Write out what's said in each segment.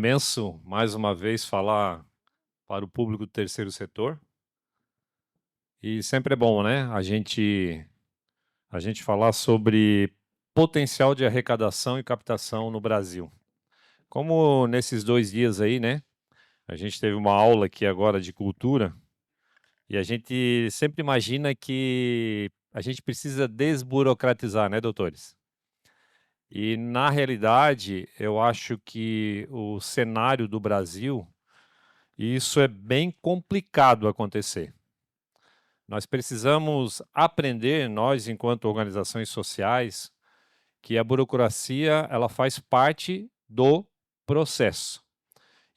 Imenso, mais uma vez, falar para o público do terceiro setor. E sempre é bom, né? A gente falar sobre potencial de arrecadação e captação no Brasil. Como nesses 2 dias aí, né? A gente teve uma aula aqui agora de cultura e a gente sempre imagina que a gente precisa desburocratizar, né, doutores? E na realidade, eu acho que o cenário do Brasil, isso é bem complicado acontecer. Nós precisamos aprender, nós enquanto organizações sociais, que a burocracia ela faz parte do processo.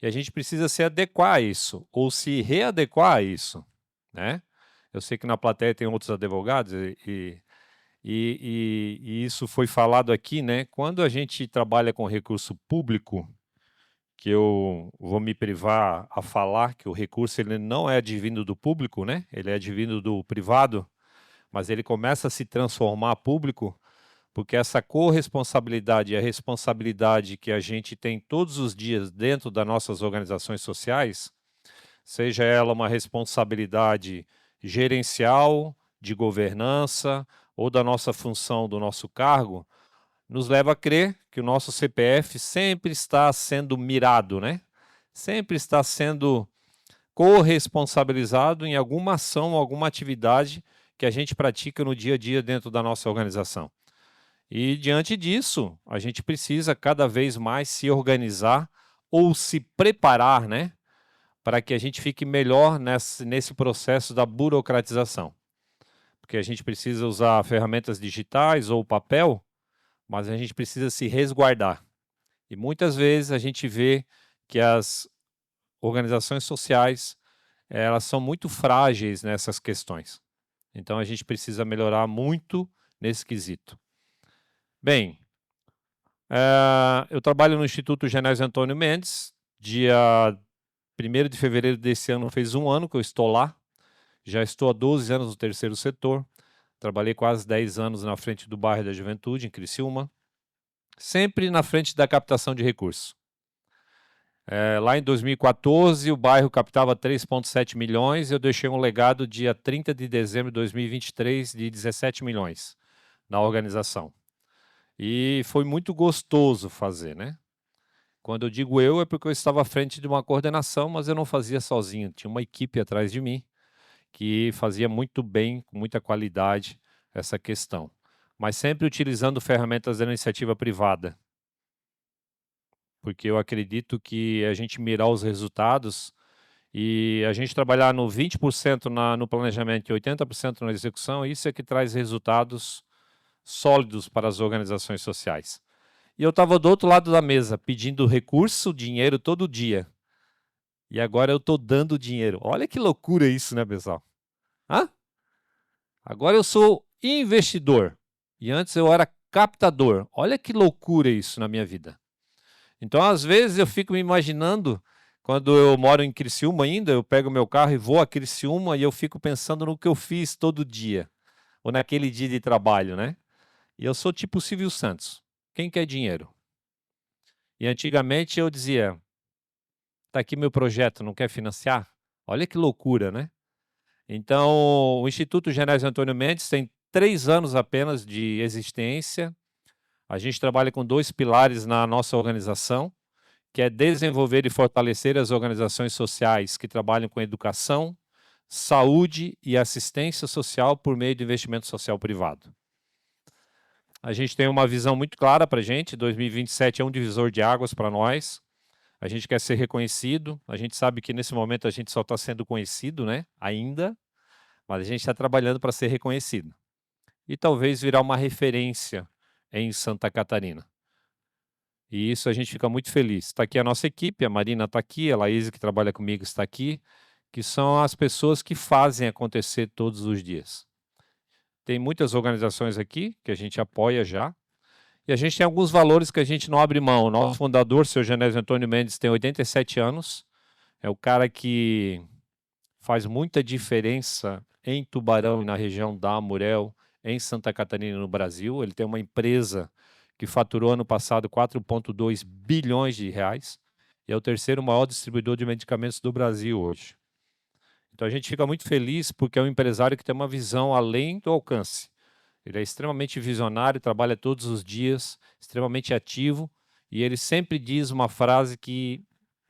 E a gente precisa se adequar a isso, ou se readequar a isso, né? Eu sei que na plateia tem outros advogados e isso foi falado aqui, né? Quando a gente trabalha com recurso público, que eu vou me privar a falar que o recurso ele não é advindo do público, né? Ele é advindo do privado, mas ele começa a se transformar público, porque essa corresponsabilidade e a responsabilidade que a gente tem todos os dias dentro das nossas organizações sociais, seja ela uma responsabilidade gerencial, de governança ou da nossa função, do nosso cargo, nos leva a crer que o nosso CPF sempre está sendo mirado, né? Sempre está sendo corresponsabilizado em alguma ação, alguma atividade que a gente pratica no dia a dia dentro da nossa organização. E diante disso, a gente precisa cada vez mais se organizar ou se preparar, né, para que a gente fique melhor nesse processo da burocratização. Porque a gente precisa usar ferramentas digitais ou papel, mas a gente precisa se resguardar. E muitas vezes a gente vê que as organizações sociais, elas são muito frágeis nessas questões. Então a gente precisa melhorar muito nesse quesito. Bem, eu trabalho no Instituto Genésio Antônio Mendes. Dia 1º de fevereiro desse ano fez 1 ano que eu estou lá. Já estou há 12 anos no terceiro setor. Trabalhei quase 10 anos na frente do bairro da Juventude, em Criciúma. Sempre na frente da captação de recursos. Lá em 2014, o bairro captava 3,7 milhões e eu deixei um legado dia 30 de dezembro de 2023 de 17 milhões na organização. E foi muito gostoso fazer, né? Quando eu digo eu, é porque eu estava à frente de uma coordenação, mas eu não fazia sozinho. Tinha uma equipe atrás de mim que fazia muito bem, com muita qualidade, essa questão. Mas sempre utilizando ferramentas da iniciativa privada. Porque eu acredito que a gente mirar os resultados e a gente trabalhar no 20% no planejamento e 80% na execução, isso é que traz resultados sólidos para as organizações sociais. E eu estava do outro lado da mesa, pedindo recurso, dinheiro todo dia. E agora eu estou dando dinheiro. Olha que loucura isso, né, pessoal? Hã? Agora eu sou investidor. E antes eu era captador. Olha que loucura isso na minha vida. Então, às vezes, eu fico me imaginando, quando eu moro em Criciúma ainda, eu pego meu carro e vou a Criciúma e eu fico pensando no que eu fiz todo dia. Ou naquele dia de trabalho, né? E eu sou tipo Silvio Santos. Quem quer dinheiro? E antigamente eu dizia, tá aqui meu projeto, não quer financiar? Olha que loucura, né? Então, o Instituto Genésio Antônio Mendes tem 3 anos apenas de existência. A gente trabalha com 2 pilares na nossa organização, que é desenvolver e fortalecer as organizações sociais que trabalham com educação, saúde e assistência social por meio de investimento social privado. A gente tem uma visão muito clara para a gente, 2027 é um divisor de águas para nós. A gente quer ser reconhecido, a gente sabe que nesse momento a gente só está sendo conhecido, né? Ainda, mas a gente está trabalhando para ser reconhecido. E talvez virar uma referência em Santa Catarina. E isso a gente fica muito feliz. Está aqui a nossa equipe, a Marina está aqui, a Laís que trabalha comigo está aqui, que são as pessoas que fazem acontecer todos os dias. Tem muitas organizações aqui que a gente apoia já, e a gente tem alguns valores que a gente não abre mão. O nosso fundador, o Sr. Genésio Antônio Mendes, tem 87 anos, é o cara que faz muita diferença em Tubarão e na região da Amurel, em Santa Catarina, no Brasil. Ele tem uma empresa que faturou ano passado 4,2 bilhões de reais. e é o terceiro maior distribuidor de medicamentos do Brasil hoje. Então a gente fica muito feliz porque é um empresário que tem uma visão além do alcance. Ele é extremamente visionário, trabalha todos os dias, extremamente ativo, e ele sempre diz uma frase que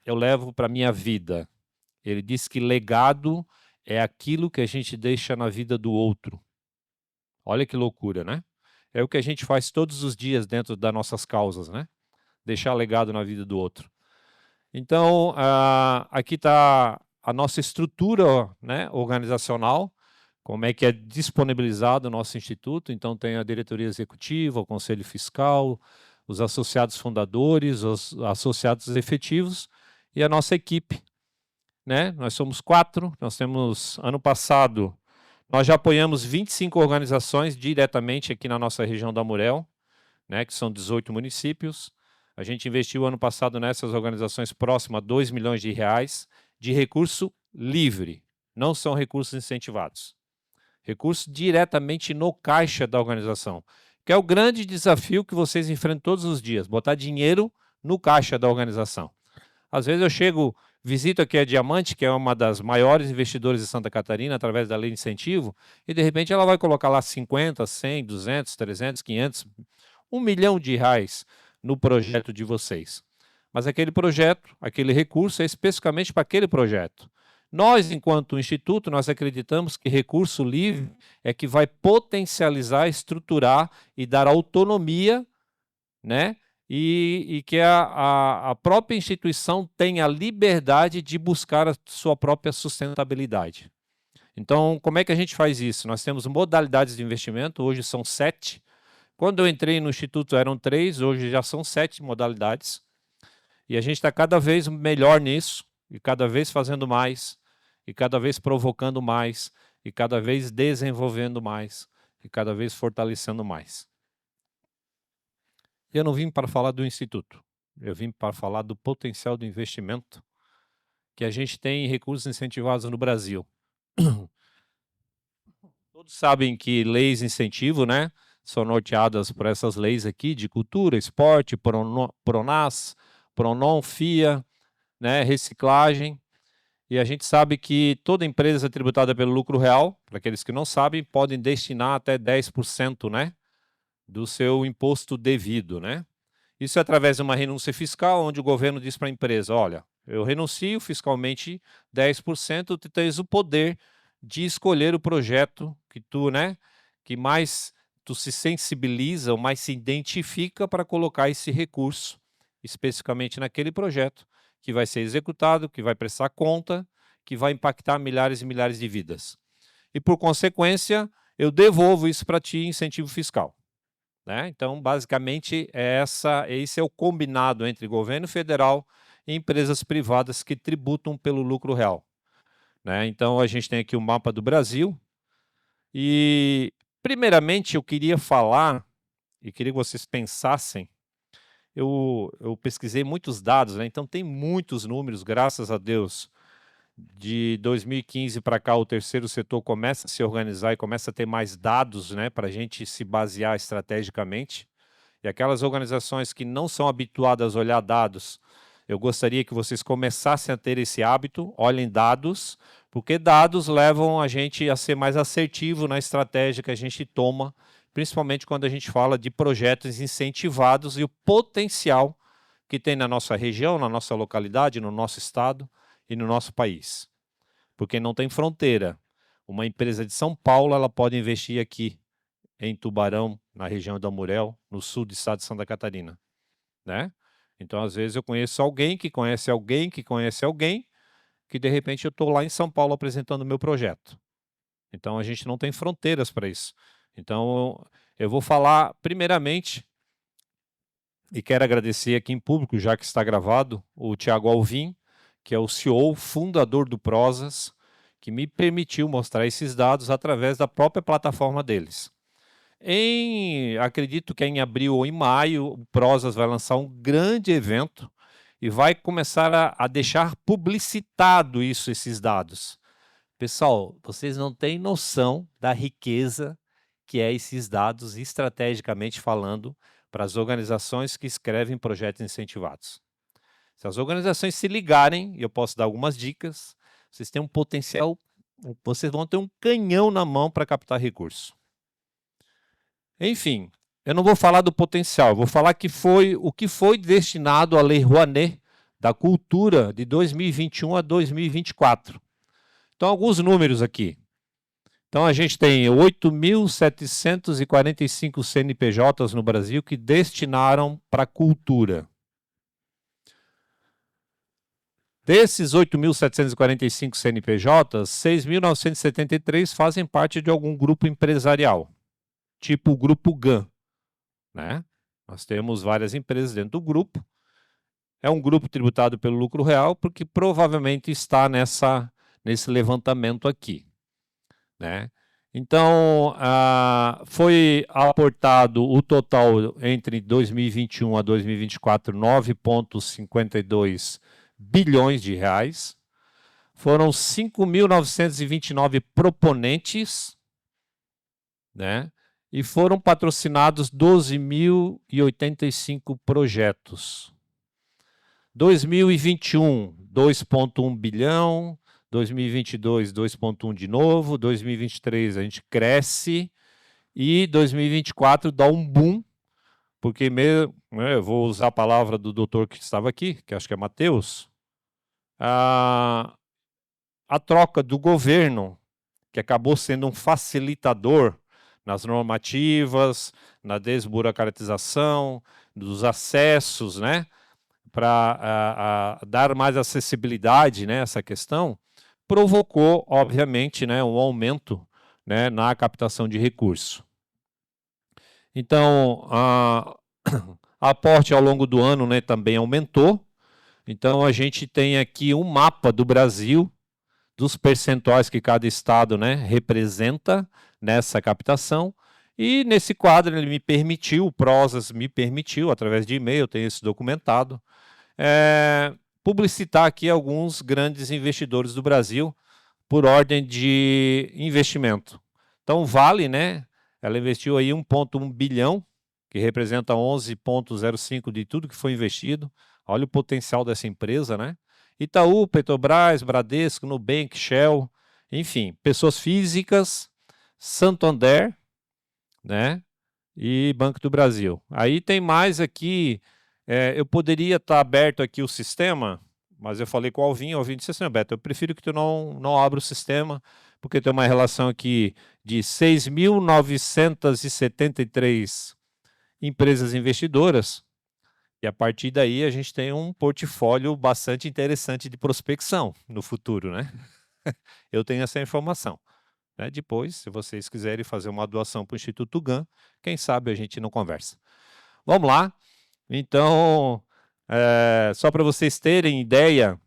eu levo para a minha vida. Ele diz que legado é aquilo que a gente deixa na vida do outro. Olha que loucura, né? É o que a gente faz todos os dias dentro das nossas causas, né? Deixar legado na vida do outro. Então, aqui está a nossa estrutura, né, organizacional, como é que é disponibilizado o nosso instituto. Então, tem a diretoria executiva, o conselho fiscal, os associados fundadores, os associados efetivos e a nossa equipe, né? Nós somos 4, nós temos, ano passado, nós já apoiamos 25 organizações diretamente aqui na nossa região da Amurel, né, que são 18 municípios. A gente investiu ano passado nessas organizações próximo a 2 milhões de reais de recurso livre, não são recursos incentivados. Recurso diretamente no caixa da organização, que é o grande desafio que vocês enfrentam todos os dias, botar dinheiro no caixa da organização. Às vezes eu chego, visito aqui a Diamante, que é uma das maiores investidoras de Santa Catarina, através da lei de incentivo, e de repente ela vai colocar lá 50, 100, 200, 300, 500, 1 milhão de reais no projeto de vocês. Mas aquele projeto, aquele recurso é especificamente para aquele projeto. Nós, enquanto instituto, nós acreditamos que recurso livre é que vai potencializar, estruturar e dar autonomia, né? E que a própria instituição tenha a liberdade de buscar a sua própria sustentabilidade. Então, como é que a gente faz isso? Nós temos modalidades de investimento, hoje são 7. Quando eu entrei no Instituto eram 3, hoje já são 7 modalidades. E a gente está cada vez melhor nisso, e cada vez fazendo mais, e cada vez provocando mais, e cada vez desenvolvendo mais, e cada vez fortalecendo mais. Eu não vim para falar do Instituto, eu vim para falar do potencial do investimento que a gente tem em recursos incentivados no Brasil. Todos sabem que leis de incentivo, né, são norteadas por essas leis aqui de cultura, esporte, Pronas, Pronon, FIA, né, reciclagem. E a gente sabe que toda empresa tributada pelo lucro real, para aqueles que não sabem, podem destinar até 10%, né, do seu imposto devido, né? Isso é através de uma renúncia fiscal, onde o governo diz para a empresa, olha, eu renuncio fiscalmente 10%, tu tens o poder de escolher o projeto que tu, né, que mais tu se sensibiliza ou mais se identifica para colocar esse recurso especificamente naquele projeto que vai ser executado, que vai prestar conta, que vai impactar milhares e milhares de vidas. E por consequência, eu devolvo isso para ti em incentivo fiscal. Né? Então, basicamente, esse é o combinado entre governo federal e empresas privadas que tributam pelo lucro real. Né? Então, a gente tem aqui o mapa do Brasil. E, primeiramente, eu queria falar, e queria que vocês pensassem, eu pesquisei muitos dados, né? Então tem muitos números, graças a Deus. De 2015 para cá, o terceiro setor começa a se organizar e começa a ter mais dados, né, para a gente se basear estrategicamente. E aquelas organizações que não são habituadas a olhar dados, eu gostaria que vocês começassem a ter esse hábito, olhem dados, porque dados levam a gente a ser mais assertivo na estratégia que a gente toma, principalmente quando a gente fala de projetos incentivados e o potencial que tem na nossa região, na nossa localidade, no nosso estado e no nosso país. Porque não tem fronteira. Uma empresa de São Paulo, ela pode investir aqui em Tubarão, na região da Amurel, no sul do estado de Santa Catarina, né? Então, às vezes, eu conheço alguém que conhece alguém que conhece alguém, que de repente eu estou lá em São Paulo apresentando o meu projeto. Então, a gente não tem fronteiras para isso. Então, eu vou falar primeiramente, e quero agradecer aqui em público, já que está gravado, o Tiago Alvim, que é o CEO, fundador do Prozas, que me permitiu mostrar esses dados através da própria plataforma deles. Acredito que em abril ou em maio, o Prozas vai lançar um grande evento e vai começar a deixar publicitado esses dados. Pessoal, vocês não têm noção da riqueza que é esses dados, estrategicamente falando, para as organizações que escrevem projetos incentivados. Se as organizações se ligarem, e eu posso dar algumas dicas, vocês têm um potencial, vocês vão ter um canhão na mão para captar recurso. Enfim, eu não vou falar do potencial, eu vou falar o que foi destinado à Lei Rouanet da Cultura de 2021 a 2024. Então, alguns números aqui. Então, a gente tem 8.745 CNPJs no Brasil que destinaram para a cultura. Desses 8.745 CNPJs, 6.973 fazem parte de algum grupo empresarial, tipo o Grupo GAN, né? Nós temos várias empresas dentro do grupo. É um grupo tributado pelo lucro real, porque provavelmente está nesse levantamento aqui, né? Então, foi aportado o total entre 2021 a 2024, 9,52 bilhões de reais. Foram 5.929 proponentes, né? E foram patrocinados 12.085 projetos. 2021, 2,1 bilhão. 2022, 2,1 de novo. 2023 a gente cresce. E 2024 dá um boom, porque mesmo, eu vou usar a palavra do doutor que estava aqui, que acho que é Matheus, a troca do governo, que acabou sendo um facilitador nas normativas, na desburocratização, dos acessos, né, para dar mais acessibilidade, né, essa questão, provocou, obviamente, né, um aumento, né, na captação de recurso. Então, aporte ao longo do ano, né, também aumentou. Então, a gente tem aqui um mapa do Brasil, dos percentuais que cada estado, né, representa nessa captação. E nesse quadro ele me permitiu, o Prozas me permitiu, através de e-mail, eu tenho isso documentado, publicitar aqui alguns grandes investidores do Brasil por ordem de investimento. Então, Vale, né, ela investiu aí 1,1 bilhão, que representa 11,05 de tudo que foi investido. Olha o potencial dessa empresa, né? Itaú, Petrobras, Bradesco, Nubank, Shell, enfim, pessoas físicas, Santander, né? E Banco do Brasil. Aí tem mais aqui, eu poderia estar aberto aqui o sistema, mas eu falei com o Alvin disse assim, Beto, eu prefiro que tu não abra o sistema, porque tem uma relação aqui de 6.973 empresas investidoras, e a partir daí a gente tem um portfólio bastante interessante de prospecção no futuro, né? Eu tenho essa informação. Né? Depois, se vocês quiserem fazer uma doação para o Instituto GAN, quem sabe a gente não conversa. Vamos lá. Então, só para vocês terem ideia,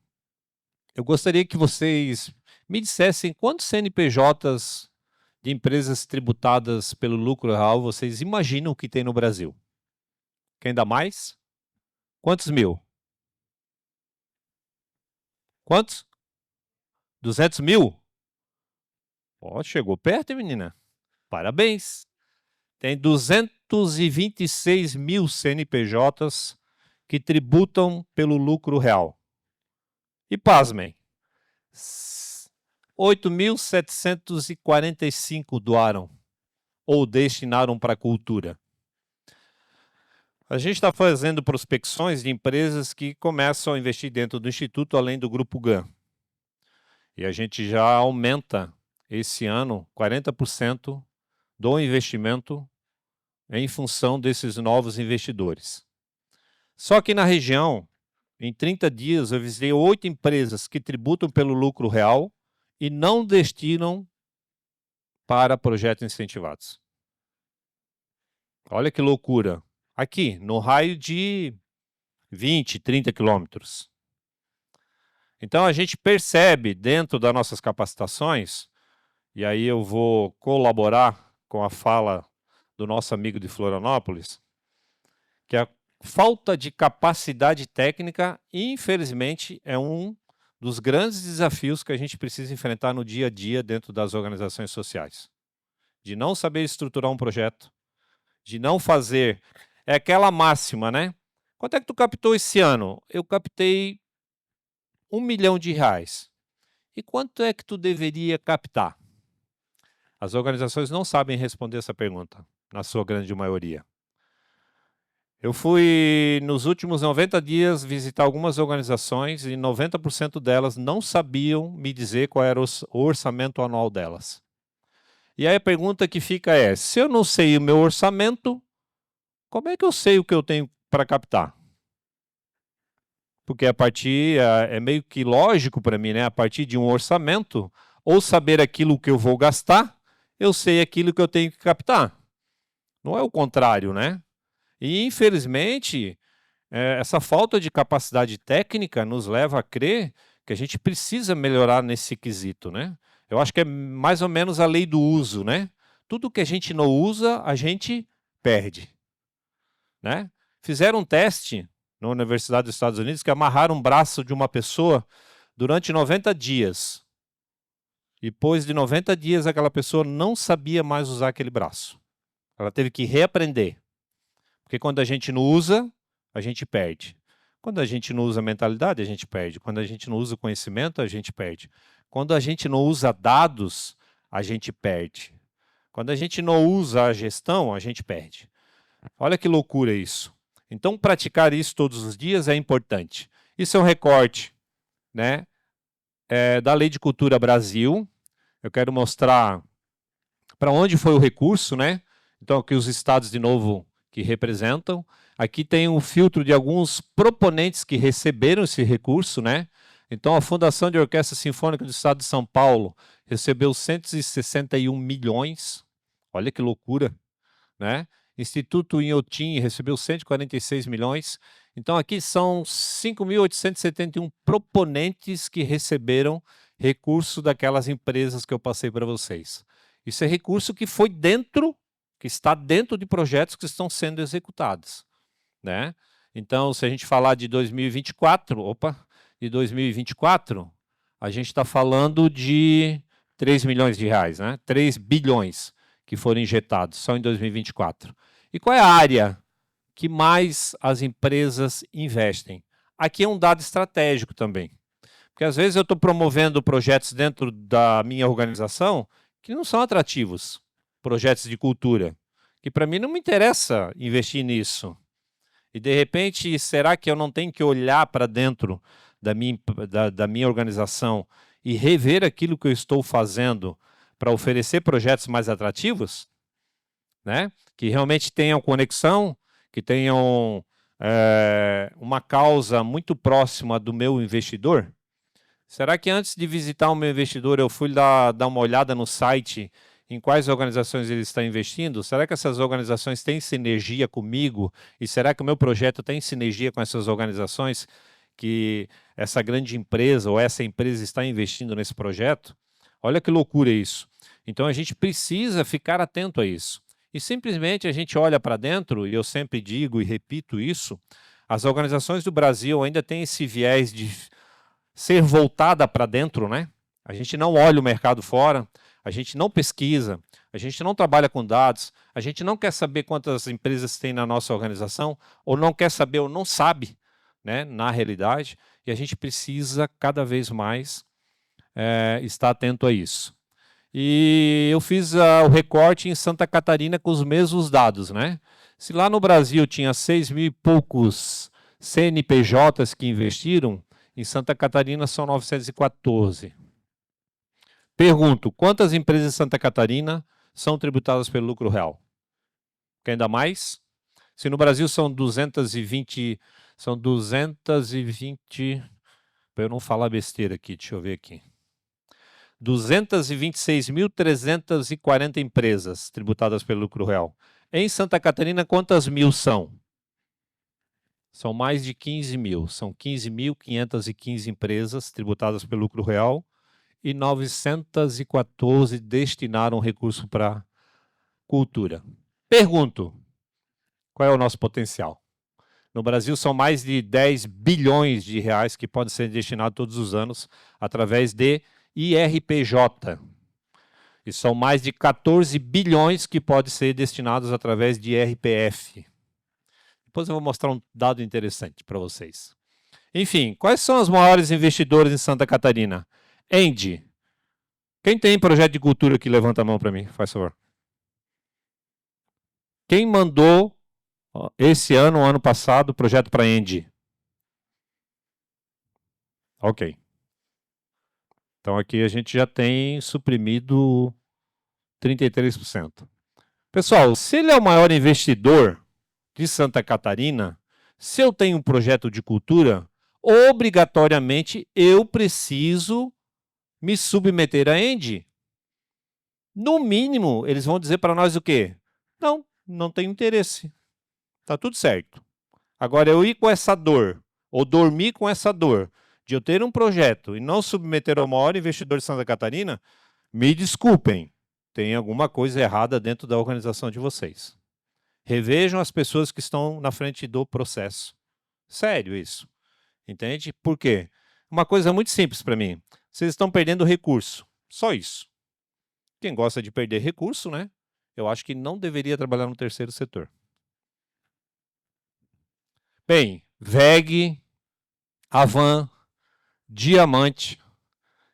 eu gostaria que vocês me dissessem quantos CNPJs de empresas tributadas pelo lucro real vocês imaginam que tem no Brasil? Quem dá mais? Quantos mil? Quantos? 200 mil? Ó, chegou perto, hein, menina? Parabéns. Tem 226 mil CNPJs que tributam pelo lucro real. E pasmem, 8.745 doaram ou destinaram para a cultura. A gente está fazendo prospecções de empresas que começam a investir dentro do Instituto, além do Grupo GAN. E a gente já aumenta esse ano 40% do investimento em função desses novos investidores. Só que na região, em 30 dias, eu visitei 8 empresas que tributam pelo lucro real e não destinam para projetos incentivados. Olha que loucura. Aqui, no raio de 20, 30 quilômetros. Então, a gente percebe dentro das nossas capacitações, e aí eu vou colaborar com a fala do nosso amigo de Florianópolis, que a falta de capacidade técnica, infelizmente, é um dos grandes desafios que a gente precisa enfrentar no dia a dia dentro das organizações sociais. De não saber estruturar um projeto, de não fazer... É aquela máxima, né? Quanto é que tu captou esse ano? Eu captei R$1 milhão. E quanto é que tu deveria captar? As organizações não sabem responder essa pergunta, na sua grande maioria. Eu fui, nos últimos 90 dias, visitar algumas organizações e 90% delas não sabiam me dizer qual era o orçamento anual delas. E aí a pergunta que fica é, se eu não sei o meu orçamento, como é que eu sei o que eu tenho para captar? Porque a partir, é meio que lógico para mim, né? A partir de um orçamento, ou saber aquilo que eu vou gastar, eu sei aquilo que eu tenho que captar. Não é o contrário, né? E, infelizmente, essa falta de capacidade técnica nos leva a crer que a gente precisa melhorar nesse quesito, né? Eu acho que é mais ou menos a lei do uso, né? Tudo que a gente não usa, a gente perde, né? Fizeram um teste na Universidade dos Estados Unidos que amarraram um braço de uma pessoa durante 90 dias. E depois de 90 dias, aquela pessoa não sabia mais usar aquele braço. Ela teve que reaprender. Porque quando a gente não usa, a gente perde. Quando a gente não usa mentalidade, a gente perde. Quando a gente não usa conhecimento, a gente perde. Quando a gente não usa dados, a gente perde. Quando a gente não usa a gestão, a gente perde. Olha que loucura isso. Então, praticar isso todos os dias é importante. Isso é um recorte, né, da Lei de Cultura Brasil. Eu quero mostrar para onde foi o recurso, né? Então, aqui os estados, de novo, que representam. Aqui tem um filtro de alguns proponentes que receberam esse recurso, né? Então, a Fundação de Orquestra Sinfônica do Estado de São Paulo recebeu 161 milhões. Olha que loucura, né? Instituto Inhotim recebeu 146 milhões. Então, aqui são 5.871 proponentes que receberam recurso daquelas empresas que eu passei para vocês. Isso é recurso que foi dentro, que está dentro de projetos que estão sendo executados, né? Então, se a gente falar de 2024, de 2024, a gente está falando de 3 milhões de reais, né? 3 bilhões que foram injetados só em 2024. E qual é a área que mais as empresas investem? Aqui é um dado estratégico também. Porque às vezes eu estou promovendo projetos dentro da minha organização que não são atrativos, projetos de cultura, que para mim não me interessa investir nisso. E de repente, será que eu não tenho que olhar para dentro da minha organização e rever aquilo que eu estou fazendo para oferecer projetos mais atrativos, né? Que realmente tenham conexão, que tenham uma causa muito próxima do meu investidor? Será que antes de visitar o meu investidor eu fui dar uma olhada no site em quais organizações ele está investindo? Será que essas organizações têm sinergia comigo? E será que o meu projeto tem sinergia com essas organizações que essa grande empresa ou essa empresa está investindo nesse projeto? Olha que loucura isso. Então a gente precisa ficar atento a isso. E simplesmente a gente olha para dentro, e eu sempre digo e repito isso, as organizações do Brasil ainda têm esse viés de ser voltada para dentro, né? A gente não olha o mercado fora, a gente não pesquisa, a gente não trabalha com dados, a gente não quer saber quantas empresas tem na nossa organização, ou não quer saber ou não sabe, né, na realidade, e a gente precisa cada vez mais estar atento a isso. E eu fiz o recorte em Santa Catarina com os mesmos dados, né? Se lá no Brasil tinha 6 mil e poucos CNPJs que investiram, em Santa Catarina são 914. Pergunto, quantas empresas em Santa Catarina são tributadas pelo lucro real? Quer ainda mais? Se no Brasil são 220, para eu não falar besteira aqui, deixa eu ver aqui. 226.340 empresas tributadas pelo lucro real. Em Santa Catarina, quantas mil são? São mais de 15 mil. São 15.515 empresas tributadas pelo lucro real e 914 destinaram recurso para cultura. Pergunto, qual é o nosso potencial? No Brasil, são mais de 10 bilhões de reais que podem ser destinados todos os anos através de IRPJ. E são mais de 14 bilhões que podem ser destinados através de IRPF. Depois eu vou mostrar um dado interessante para vocês. Enfim, quais são os maiores investidores em Santa Catarina? Endy. Quem tem projeto de cultura aqui, levanta a mão para mim, faz favor. Quem mandou esse ano, ano passado, o projeto para Endy? Ok. Então aqui a gente já tem suprimido 33%. Pessoal, se ele é o maior investidor de Santa Catarina, se eu tenho um projeto de cultura, obrigatoriamente eu preciso me submeter a Endy. No mínimo, eles vão dizer para nós o quê? Não, não tenho interesse. Tá tudo certo. Agora, eu ir com essa dor, ou dormir com essa dor, de eu ter um projeto e não submeter ao maior investidor de Santa Catarina, me desculpem, tem alguma coisa errada dentro da organização de vocês. Revejam as pessoas que estão na frente do processo. Sério isso. Entende? Por quê? Uma coisa muito simples para mim. Vocês estão perdendo recurso. Só isso. Quem gosta de perder recurso, né? Eu acho que não deveria trabalhar no terceiro setor. Bem, VEG, Avan, Diamante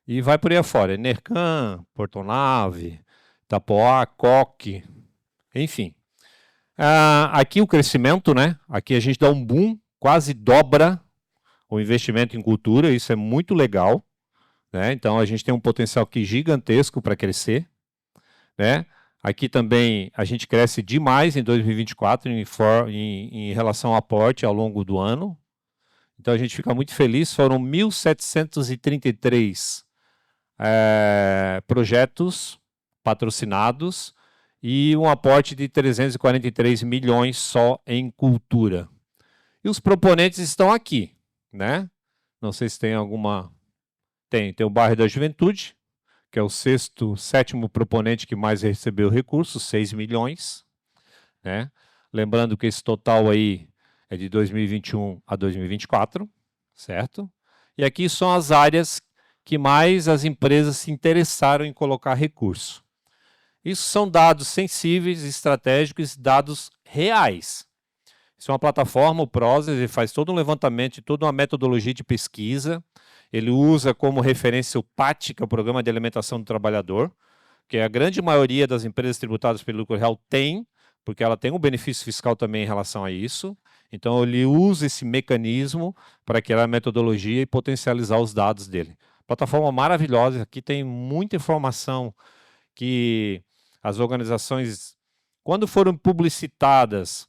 e vai por aí afora. Enercan, Portonave, Itapoá, Coque, enfim. Aqui o crescimento, né? Aqui a gente dá um boom, quase dobra o investimento em cultura, isso é muito legal, né? Então a gente tem um potencial aqui gigantesco para crescer, né? Aqui também a gente cresce demais em 2024 em relação ao aporte ao longo do ano. Então a gente fica muito feliz, foram 1.733 projetos patrocinados e um aporte de 343 milhões só em cultura. E os proponentes estão aqui, né? Não sei se tem alguma... Tem o Bairro da Juventude, que é o sétimo proponente que mais recebeu recursos, 6 milhões. Né? Lembrando que esse total aí é de 2021 a 2024, certo? E aqui são as áreas que mais as empresas se interessaram em colocar recurso. Isso são dados sensíveis, estratégicos, dados reais. Isso é uma plataforma, o Prozis, ele faz todo um levantamento, toda uma metodologia de pesquisa. Ele usa como referência o PAT, que é o Programa de Alimentação do Trabalhador, que a grande maioria das empresas tributadas pelo lucro real tem, porque ela tem um benefício fiscal também em relação a isso. Então, ele usa esse mecanismo para criar a metodologia e potencializar os dados dele. Plataforma maravilhosa, aqui tem muita informação que as organizações, quando foram publicitadas,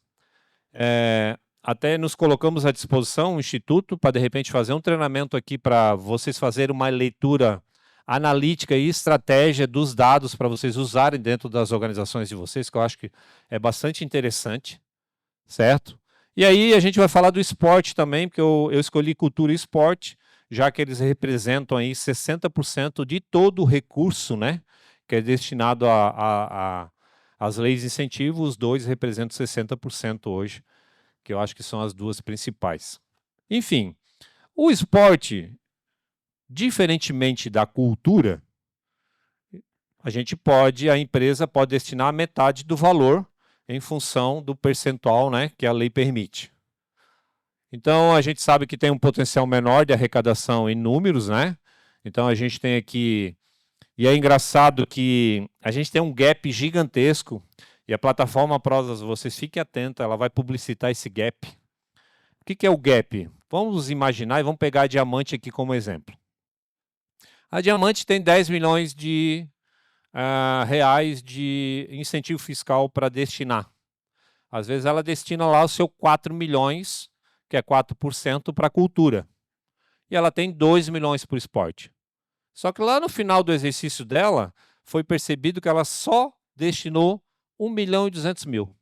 até nos colocamos à disposição, o Instituto, para de repente fazer um treinamento aqui para vocês fazerem uma leitura analítica e estratégia dos dados para vocês usarem dentro das organizações de vocês, que eu acho que é bastante interessante, certo? E aí a gente vai falar do esporte também, porque eu escolhi cultura e esporte, já que eles representam aí 60% de todo o recurso, né, que é destinado às leis de incentivo, os dois representam 60% hoje, que eu acho que são as duas principais. Enfim, o esporte, diferentemente da cultura, a empresa pode destinar metade do valor em função do percentual, né, que a lei permite. Então, a gente sabe que tem um potencial menor de arrecadação em números, né? Então, a gente tem aqui... E é engraçado que a gente tem um gap gigantesco e a plataforma Prozis, vocês fiquem atentos, ela vai publicitar esse gap. O que é o gap? Vamos imaginar e vamos pegar a Diamante aqui como exemplo. A Diamante tem 10 milhões de reais de incentivo fiscal para destinar. Às vezes ela destina lá o seu 4 milhões, que é 4% para a cultura. E ela tem 2 milhões para o esporte. Só que lá no final do exercício dela, foi percebido que ela só destinou 1 milhão e 200 mil.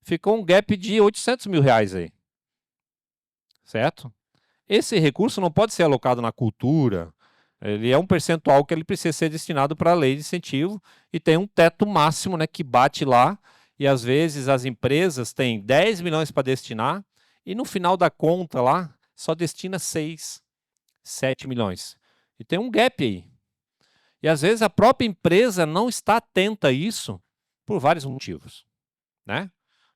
Ficou um gap de 800 mil reais aí. Certo? Esse recurso não pode ser alocado na cultura, ele é um percentual que ele precisa ser destinado para a lei de incentivo e tem um teto máximo, né, que bate lá, e às vezes as empresas têm 10 milhões para destinar e no final da conta lá só destina 6, 7 milhões. E tem um gap aí. E às vezes a própria empresa não está atenta a isso por vários motivos, né?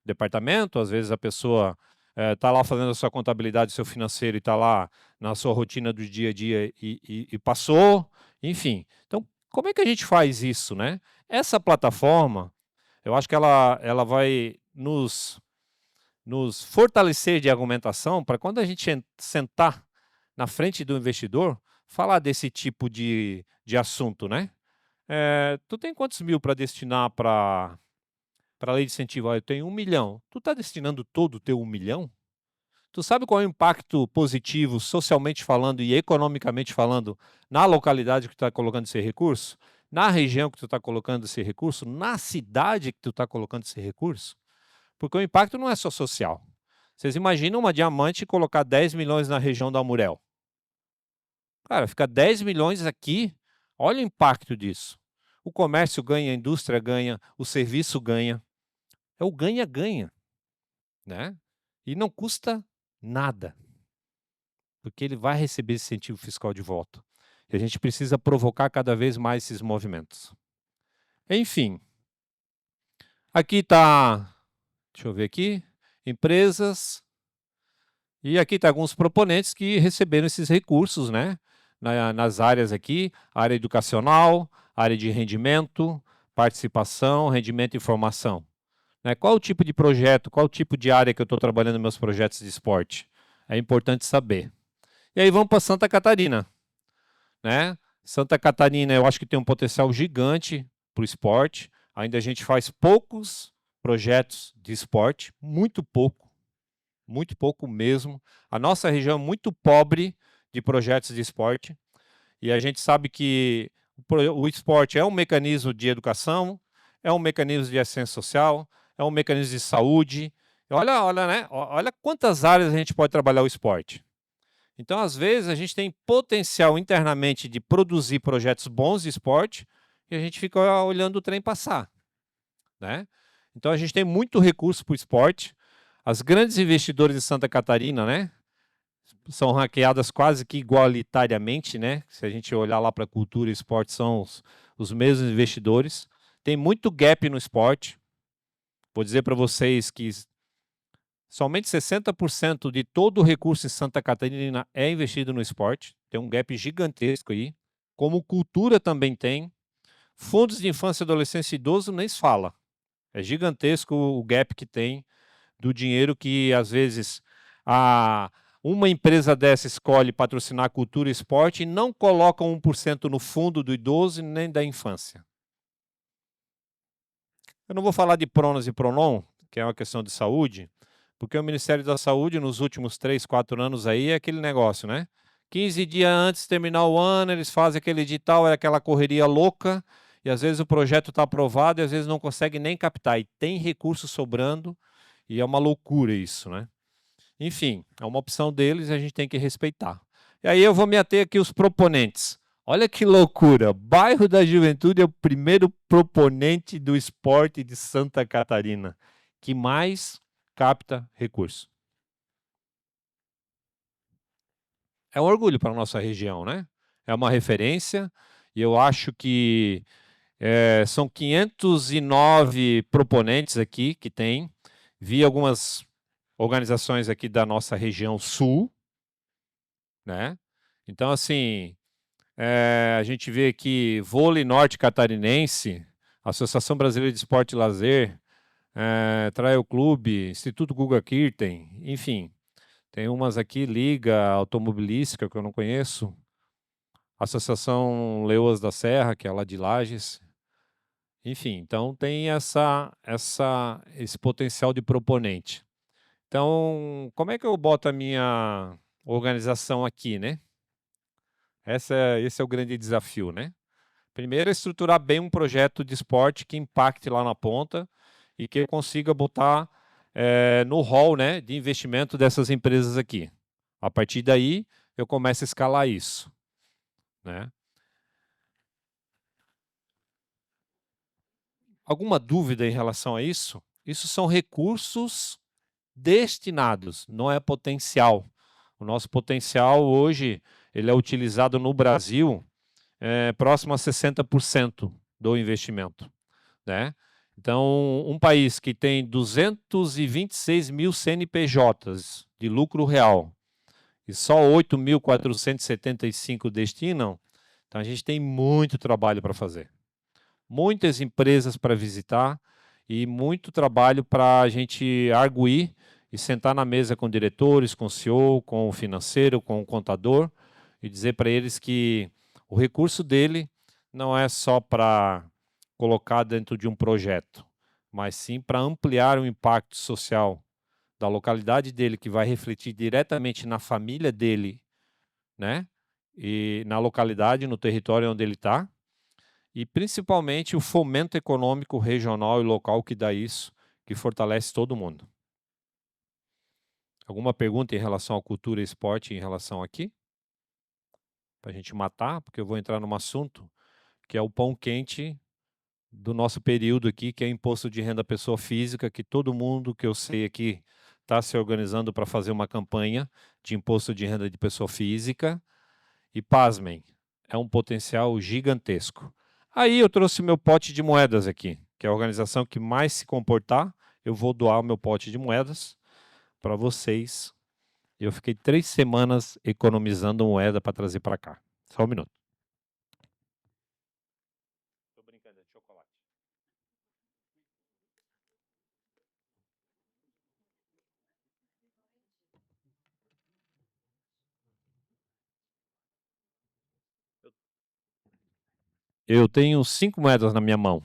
Departamento, às vezes a pessoa está lá fazendo a sua contabilidade, seu financeiro, e está lá na sua rotina do dia a dia e passou, enfim. Então, como é que a gente faz isso, né? Essa plataforma, eu acho que ela vai nos fortalecer de argumentação para quando a gente sentar na frente do investidor, falar desse tipo de assunto, né? Tu tem quantos mil para destinar para a lei de incentivo? Eu tenho 1 milhão. Tu está destinando todo o teu 1 milhão? Tu sabe qual é o impacto positivo, socialmente falando e economicamente falando, na localidade que tu está colocando esse recurso? Na região que tu está colocando esse recurso? Na cidade que tu está colocando esse recurso? Porque o impacto não é só social. Vocês imaginam uma Diamante colocar 10 milhões na região da Amurel? Cara, fica 10 milhões aqui, olha o impacto disso. O comércio ganha, a indústria ganha, o serviço ganha. É o ganha-ganha, né? E não custa nada, porque ele vai receber esse incentivo fiscal de volta. E a gente precisa provocar cada vez mais esses movimentos. Enfim, aqui está, deixa eu ver aqui, empresas, e aqui está alguns proponentes que receberam esses recursos, né? Nas áreas aqui, área educacional, área de rendimento, participação, rendimento e formação. Né? Qual o tipo de projeto, qual o tipo de área que eu estou trabalhando nos meus projetos de esporte? É importante saber. E aí vamos para Santa Catarina. Né? Santa Catarina, eu acho que tem um potencial gigante para o esporte. Ainda a gente faz poucos projetos de esporte, muito pouco mesmo. A nossa região é muito pobre de projetos de esporte. E a gente sabe que o esporte é um mecanismo de educação, é um mecanismo de assistência social, é um mecanismo de saúde. Olha, né? Olha quantas áreas a gente pode trabalhar o esporte. Então, às vezes, a gente tem potencial internamente de produzir projetos bons de esporte e a gente fica olhando o trem passar. Né? Então, a gente tem muito recurso para o esporte. As grandes investidoras de Santa Catarina, né, são ranqueadas quase que igualitariamente, né? Se a gente olhar lá para cultura e esporte, são os mesmos investidores. Tem muito gap no esporte. Vou dizer para vocês que somente 60% de todo o recurso em Santa Catarina é investido no esporte. Tem um gap gigantesco aí. Como cultura também tem. Fundos de infância, adolescência e idoso nem se fala. É gigantesco o gap que tem do dinheiro que, às vezes, uma empresa dessa escolhe patrocinar cultura e esporte e não coloca 1% no fundo do idoso nem da infância. Eu não vou falar de Pronas e Pronon, que é uma questão de saúde, porque o Ministério da Saúde, nos últimos 3, 4 anos aí, é aquele negócio, né? 15 dias antes de terminar o ano, eles fazem aquele edital, é aquela correria louca, e às vezes o projeto está aprovado e às vezes não consegue nem captar, e tem recurso sobrando, e é uma loucura isso, né? Enfim, é uma opção deles e a gente tem que respeitar. E aí eu vou me ater aqui aos proponentes. Olha que loucura, Bairro da Juventude é o primeiro proponente do esporte de Santa Catarina, que mais capta recurso. É um orgulho para a nossa região, né? É uma referência, e eu acho que são 509 proponentes aqui que tem. Vi algumas organizações aqui da nossa região sul, né? Então, assim, a gente vê aqui Vôlei Norte Catarinense, Associação Brasileira de Esporte e Lazer, Trail Clube, Instituto Guga Kirten, enfim. Tem umas aqui, Liga Automobilística, que eu não conheço, Associação Leoas da Serra, que é lá de Lages. Enfim, então tem esse potencial de proponente. Então, como é que eu boto a minha organização aqui, né? Esse é o grande desafio, né? Primeiro é estruturar bem um projeto de esporte que impacte lá na ponta e que eu consiga botar no hall, né, de investimento dessas empresas aqui. A partir daí, eu começo a escalar isso, né? Alguma dúvida em relação a isso? Isso são recursos destinados, não é potencial. O nosso potencial hoje, ele é utilizado no Brasil próximo a 60% do investimento, né? Então, um país que tem 226 mil CNPJs de lucro real e só 8.475 destinam, então a gente tem muito trabalho para fazer. Muitas empresas para visitar e muito trabalho para a gente arguir e sentar na mesa com diretores, com o CEO, com o financeiro, com o contador e dizer para eles que o recurso dele não é só para colocar dentro de um projeto, mas sim para ampliar o impacto social da localidade dele, que vai refletir diretamente na família dele, né? E na localidade, no território onde ele está, e principalmente o fomento econômico regional e local que dá isso, que fortalece todo mundo. Alguma pergunta em relação à cultura e esporte em relação aqui? Para a gente matar, porque eu vou entrar num assunto que é o pão quente do nosso período aqui, que é imposto de renda pessoa física, que todo mundo que eu sei aqui está se organizando para fazer uma campanha de imposto de renda de pessoa física. E pasmem, é um potencial gigantesco. Aí eu trouxe meu pote de moedas aqui, que é a organização que mais se comportar, eu vou doar o meu pote de moedas para vocês. Eu fiquei 3 semanas economizando moeda para trazer para cá. Só um minuto. Estou brincando, é de chocolate. Eu tenho 5 moedas na minha mão.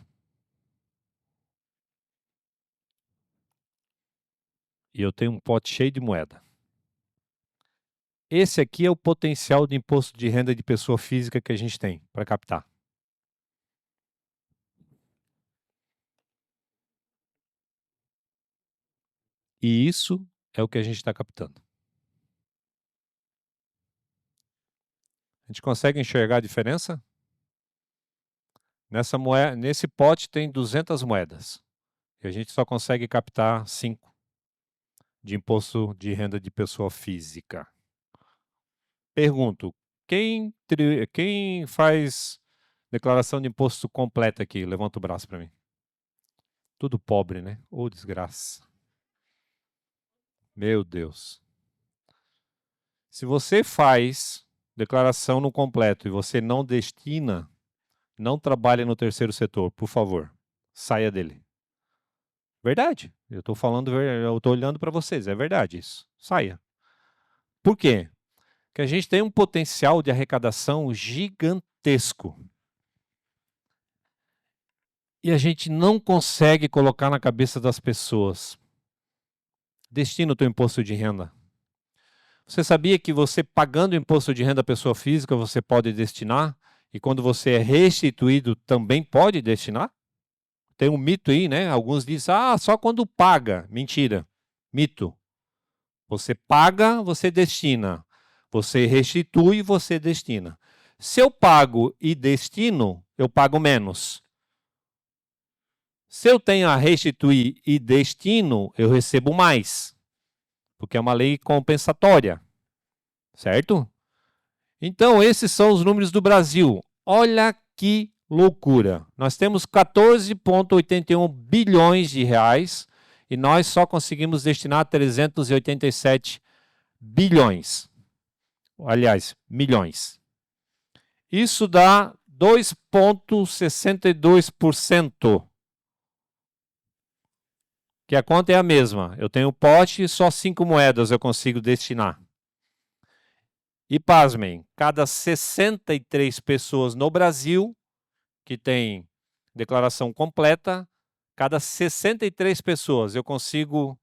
E eu tenho um pote cheio de moeda. Esse aqui é o potencial de imposto de renda de pessoa física que a gente tem para captar. E isso é o que a gente está captando. A gente consegue enxergar a diferença? Nesse pote tem 200 moedas. E a gente só consegue captar 5 de imposto de renda de pessoa física. Pergunto, quem faz declaração de imposto completa aqui? Levanta o braço para mim. Tudo pobre, né? Ô, desgraça. Meu Deus. Se você faz declaração no completo e você não destina, não trabalhe no terceiro setor, por favor. Saia dele. Verdade. Eu estou olhando para vocês, é verdade isso. Saia. Por quê? Porque a gente tem um potencial de arrecadação gigantesco. E a gente não consegue colocar na cabeça das pessoas. Destina o teu imposto de renda. Você sabia que você pagando imposto de renda à pessoa física, você pode destinar? E quando você é restituído, também pode destinar? Tem um mito aí, né? Alguns dizem, só quando paga. Mentira. Mito. Você paga, você destina. Você restitui, você destina. Se eu pago e destino, eu pago menos. Se eu tenho a restituir e destino, eu recebo mais. Porque é uma lei compensatória. Certo? Então, esses são os números do Brasil. Olha que loucura. Nós temos 14,81 bilhões de reais e nós só conseguimos destinar 387 bilhões. Aliás, milhões. Isso dá 2,62%. Que a conta é a mesma. Eu tenho pote e só 5 moedas eu consigo destinar. E pasmem, cada 63 pessoas no Brasil que tem declaração completa, cada 63 pessoas eu consigo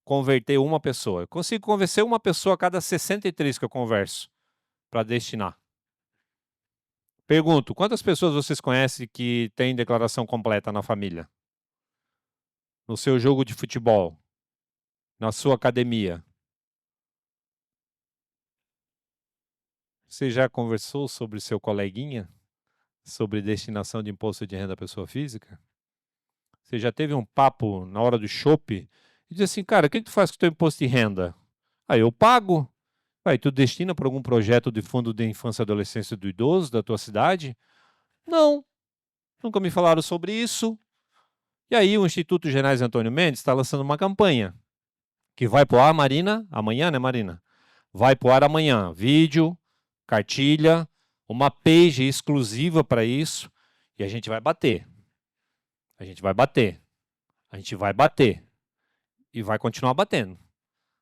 converter uma pessoa. Eu consigo convencer uma pessoa a cada 63 que eu converso para destinar. Pergunto, quantas pessoas vocês conhecem que têm declaração completa na família? No seu jogo de futebol? Na sua academia? Você já conversou sobre seu coleguinha? Sobre destinação de imposto de renda à pessoa física? Você já teve um papo na hora do chopp e diz assim, cara, o que tu faz com o teu imposto de renda? Aí eu pago. Aí tu destina para algum projeto de fundo de infância e adolescência do idoso da tua cidade? Não, nunca me falaram sobre isso. E aí o Instituto Gerais Antônio Mendes está lançando uma campanha que vai pro ar, Marina, amanhã, né, Marina? Vai pro ar amanhã. Vídeo, cartilha, uma page exclusiva para isso, e a gente vai bater. A gente vai bater. A gente vai bater. E vai continuar batendo.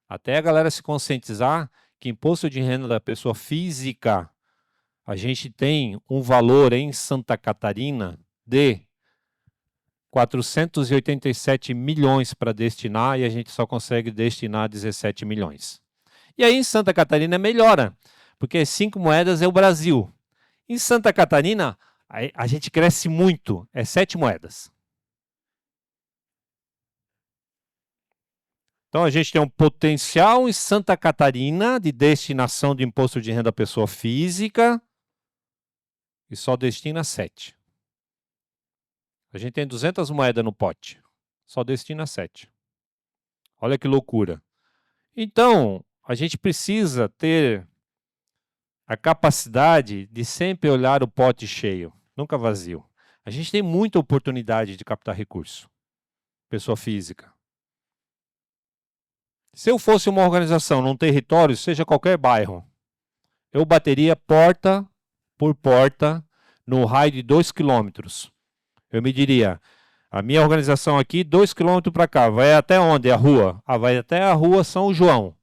Até a galera se conscientizar que imposto de renda da pessoa física, a gente tem um valor em Santa Catarina de 487 milhões para destinar e a gente só consegue destinar 17 milhões. E aí em Santa Catarina melhora, porque 5 moedas é o Brasil. Em Santa Catarina, a gente cresce muito, é 7 moedas. Então a gente tem um potencial em Santa Catarina de destinação de imposto de renda à pessoa física e só destina 7. A gente tem 200 moedas no pote, só destina 7. Olha que loucura. Então, a gente precisa ter a capacidade de sempre olhar o pote cheio, nunca vazio. A gente tem muita oportunidade de captar recurso, pessoa física. Se eu fosse uma organização num território, seja qualquer bairro, eu bateria porta por porta no raio de 2 quilômetros. Eu me diria, a minha organização aqui, 2 quilômetros para cá, vai até onde? A rua? Ah, vai até a rua São João.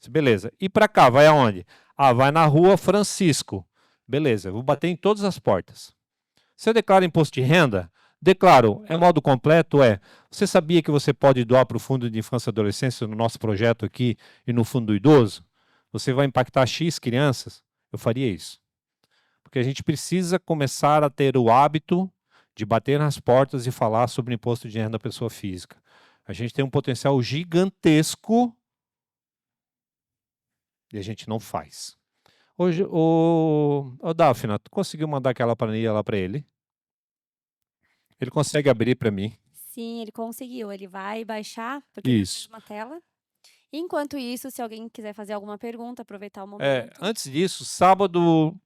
Beleza. E para cá, vai aonde? Ah, vai na rua Francisco. Beleza, eu vou bater em todas as portas. Se eu declaro imposto de renda, declaro, é modo completo, você sabia que você pode doar para o Fundo de Infância e Adolescência no nosso projeto aqui e no Fundo do Idoso? Você vai impactar X crianças? Eu faria isso. Porque a gente precisa começar a ter o hábito de bater nas portas e falar sobre imposto de renda da pessoa física. A gente tem um potencial gigantesco e a gente não faz. Hoje, o Dafna, tu conseguiu mandar aquela planilha lá para ele? Ele consegue abrir para mim? Sim, ele conseguiu. Ele vai baixar, porque tá na Isso. mesma tela. Enquanto isso, se alguém quiser fazer alguma pergunta, aproveitar o momento. Antes disso, sábado,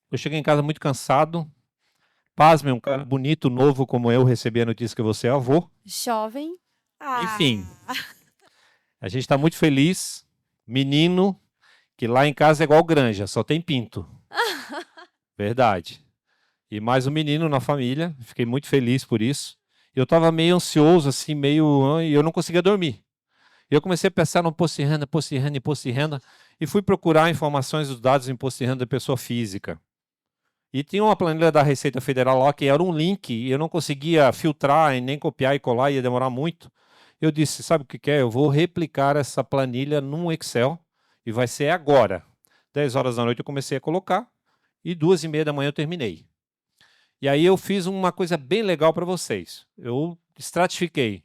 eu cheguei em casa muito cansado. Pasme, um cara bonito, novo como eu, recebi a notícia que você é avô. Jovem. Enfim, a gente está muito feliz. Menino, que lá em casa é igual granja, só tem pinto. Verdade. E mais um menino na família, fiquei muito feliz por isso. Eu estava meio ansioso, assim, e eu não conseguia dormir. E eu comecei a pensar no imposto de renda, imposto de renda, imposto de renda, e fui procurar informações dos dados do imposto de renda da pessoa física. E tinha uma planilha da Receita Federal lá que era um link, e eu não conseguia filtrar e nem copiar e colar, ia demorar muito. Eu disse, sabe o que é? Eu vou replicar essa planilha num Excel, e vai ser agora. 10 horas da noite eu comecei a colocar, e 2h30 da manhã eu terminei. E aí eu fiz uma coisa bem legal para vocês. Eu estratifiquei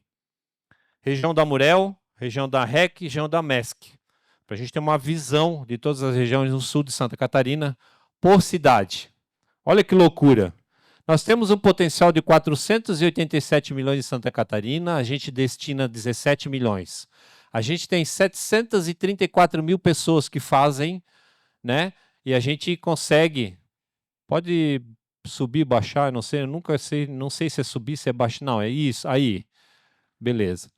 região da Murel, região da REC e região da MESC, para a gente ter uma visão de todas as regiões no sul de Santa Catarina por cidade. Olha que loucura. Nós temos um potencial de 487 milhões em Santa Catarina, a gente destina 17 milhões. A gente tem 734 mil pessoas que fazem, né? E a gente consegue. Pode subir, baixar, não sei, eu nunca sei, não sei se é subir, se é baixar. Não, é isso, aí. Beleza.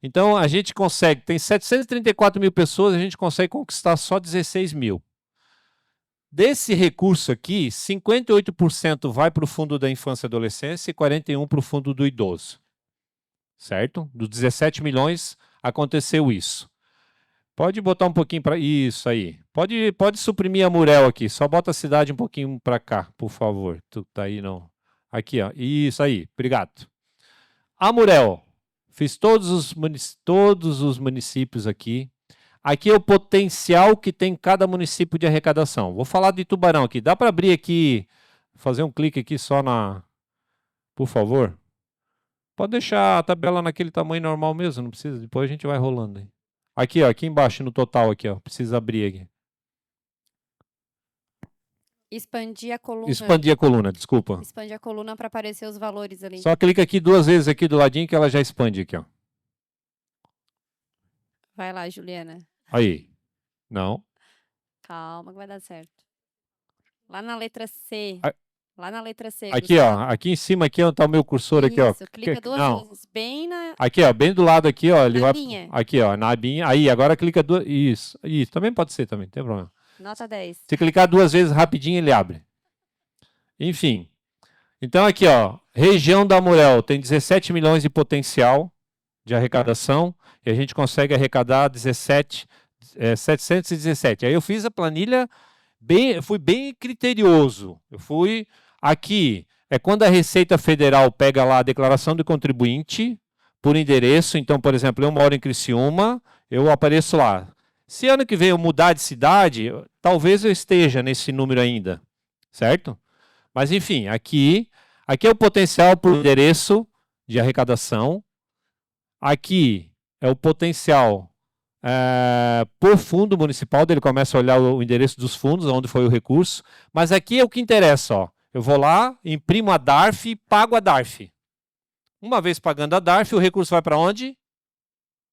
Então a gente consegue, tem 734 mil pessoas, a gente consegue conquistar só 16 mil. Desse recurso aqui, 58% vai para o Fundo da Infância e Adolescência e 41% para o Fundo do Idoso. Certo? Dos 17 milhões, aconteceu isso. Pode botar um pouquinho para isso aí. Pode suprimir a Murel aqui. Só bota a cidade um pouquinho para cá, por favor. Tu tá aí não? Aqui, ó. Isso aí. Obrigado. A Murel. Fiz todos os municípios aqui. Aqui é o potencial que tem cada município de arrecadação. Vou falar de Tubarão aqui. Dá para abrir aqui, fazer um clique aqui só na... Por favor. Pode deixar a tabela naquele tamanho normal mesmo, não precisa. Depois a gente vai rolando aí. Aqui, ó, aqui embaixo no total aqui, ó. Precisa abrir aqui. Expandir a coluna. Expandir a coluna, desculpa. Expande a coluna para aparecer os valores ali. Só clica aqui 2 vezes aqui do ladinho que ela já expande aqui, ó. Vai lá, Juliana. Aí. Não. Calma que vai dar certo. Lá na letra C. Lá na letra C, Aqui, Gustavo. ó, aqui em cima, aqui onde está o meu cursor aqui, ó. Isso, clica duas Não, vezes, bem na aqui, ó, bem do lado aqui, ó, ele vai abinha. aqui, ó, na abinha. Aí, agora clica duas, isso, também pode ser também, não tem problema. Nota 10. Se clicar duas vezes rapidinho, ele abre. Enfim. Então aqui, ó, região da Amurel tem 17 milhões de potencial de arrecadação e a gente consegue arrecadar 717. Aí eu fiz a planilha fui bem criterioso. Eu fui aqui, é quando a Receita Federal pega lá a declaração do contribuinte por endereço. Então, por exemplo, eu moro em Criciúma, eu apareço lá. Se ano que vem eu mudar de cidade, talvez eu esteja nesse número ainda, certo? Mas enfim, aqui é o potencial por endereço de arrecadação. Aqui é o potencial por fundo municipal, ele começa a olhar o endereço dos fundos, onde foi o recurso. Mas aqui é o que interessa, ó. Eu vou lá, imprimo a DARF e pago a DARF. Uma vez pagando a DARF, o recurso vai para onde?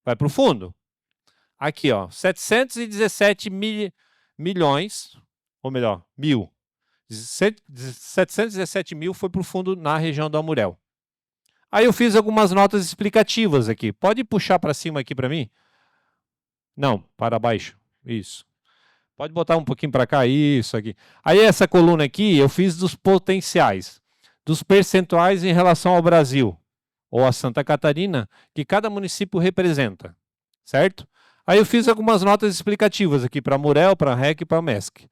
Vai para o fundo. Aqui, ó, 717 milhões, ou melhor, 717 mil foi para o fundo na região do Amurel. Aí eu fiz algumas notas explicativas aqui. Pode puxar para cima aqui para mim? Não, para baixo. Isso. Pode botar um pouquinho para cá, isso aqui. Aí essa coluna aqui eu fiz dos potenciais, dos percentuais em relação ao Brasil, ou a Santa Catarina, que cada município representa, certo? Aí eu fiz algumas notas explicativas aqui para a Amurel, para a REC e para a MESC.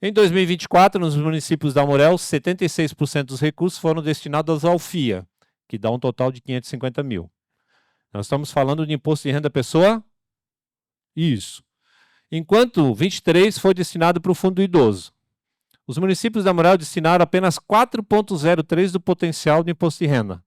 Em 2024, nos municípios da Amurel, 76% dos recursos foram destinados ao FIA, que dá um total de 550 mil. Nós estamos falando de imposto de renda pessoa? Isso. Enquanto 23 foi destinado para o fundo do idoso. Os municípios da Amurel destinaram apenas 4,03 do potencial do imposto de renda,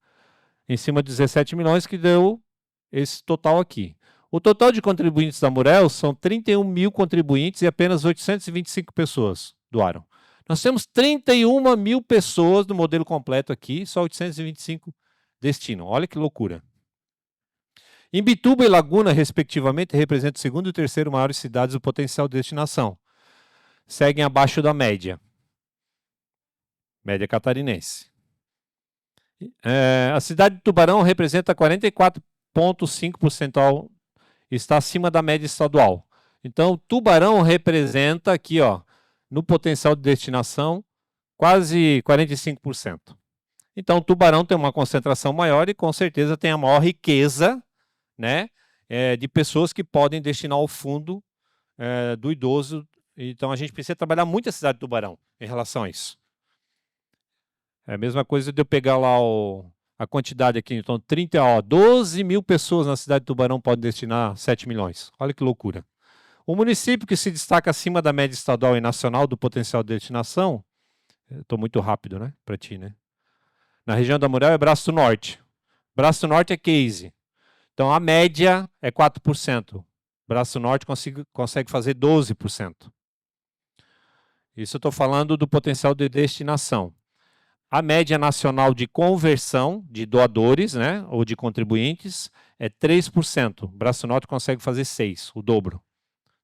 em cima de 17 milhões, que deu esse total aqui. O total de contribuintes da Amurel são 31 mil contribuintes e apenas 825 pessoas doaram. Nós temos 31 mil pessoas no modelo completo aqui, só 825 destinam. Olha que loucura. Imbituba e Laguna, respectivamente, representam o segundo e terceiro maiores cidades do potencial de destinação. Seguem abaixo da média. Média catarinense. A cidade de Tubarão representa 44,5%, está acima da média estadual. Então, Tubarão representa aqui, ó, no potencial de destinação, quase 45%. Então, Tubarão tem uma concentração maior e, com certeza, tem a maior riqueza, né, de pessoas que podem destinar ao fundo do idoso. Então, a gente precisa trabalhar muito a cidade de Tubarão em relação a isso. É a mesma coisa de eu pegar lá a quantidade aqui. Então, 12 mil pessoas na cidade de Tubarão podem destinar 7 milhões. Olha que loucura. O município que se destaca acima da média estadual e nacional do potencial de destinação, estou muito rápido, né, para ti, né? Na região da Amurel é Braço do Norte. Braço do Norte é case. Então, a média é 4%. Braço Norte consegue fazer 12%. Isso eu estou falando do potencial de destinação. A média nacional de conversão de doadores, né, ou de contribuintes, é 3%. Braço Norte consegue fazer 6%, o dobro.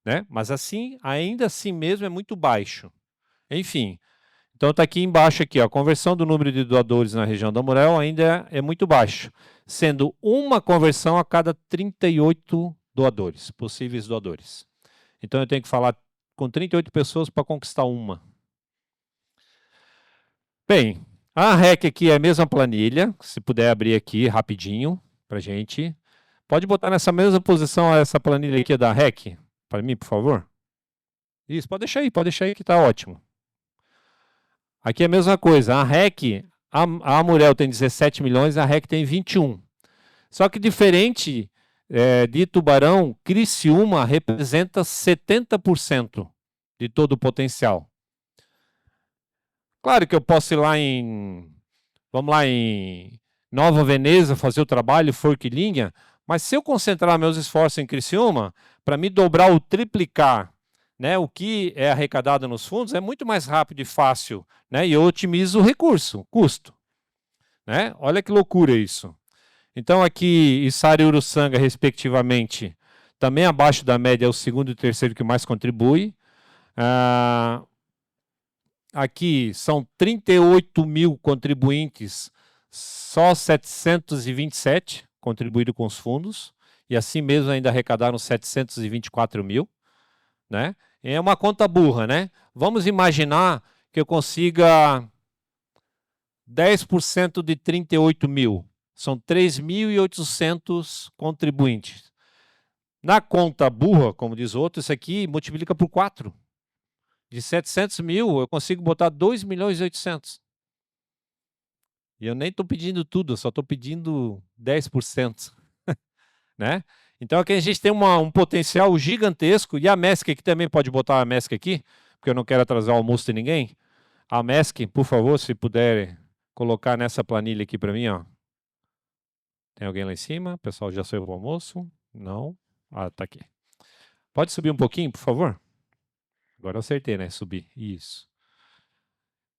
Né? Mas assim, ainda assim mesmo é muito baixo. Enfim, então está aqui embaixo, aqui, ó, a conversão do número de doadores na região da Amurel ainda é muito baixo, sendo uma conversão a cada 38 doadores, possíveis doadores. Então eu tenho que falar com 38 pessoas para conquistar uma. Bem, a REC aqui é a mesma planilha, se puder abrir aqui rapidinho para a gente. Pode botar nessa mesma posição essa planilha aqui da REC, para mim, por favor? Isso, pode deixar aí que está ótimo. Aqui é a mesma coisa, a REC, a Amurel tem 17 milhões, a REC tem 21. Só que diferente de Tubarão, Criciúma representa 70% de todo o potencial. Claro que eu posso ir lá vamos lá em Nova Veneza, fazer o trabalho forquilinha, mas se eu concentrar meus esforços em Criciúma, para me dobrar ou triplicar, né, o que é arrecadado nos fundos, é muito mais rápido e fácil, né, e eu otimizo o recurso, o custo. Né? Olha que loucura isso. Então aqui, Içara e Uruçanga, respectivamente, também abaixo da média, é o segundo e terceiro que mais contribui. aqui são 38 mil contribuintes, só 727 contribuíram com os fundos, e assim mesmo ainda arrecadaram 724 mil, né? É uma conta burra, né? Vamos imaginar que eu consiga 10% de 38 mil. São 3.800 contribuintes. Na conta burra, como diz outro, isso aqui multiplica por 4. De 700 mil, eu consigo botar 2 milhões e 800. E eu nem estou pedindo tudo, eu só estou pedindo 10%. Né? Então aqui a gente tem um potencial gigantesco. E a MESC aqui também pode botar a MESC aqui, porque eu não quero atrasar o almoço de ninguém. A MESC, por favor, se puder colocar nessa planilha aqui para mim, ó. Tem alguém lá em cima? O pessoal já saiu para o almoço? Não? Ah, tá aqui. Pode subir um pouquinho, por favor? Agora eu acertei, né? Subir. Isso.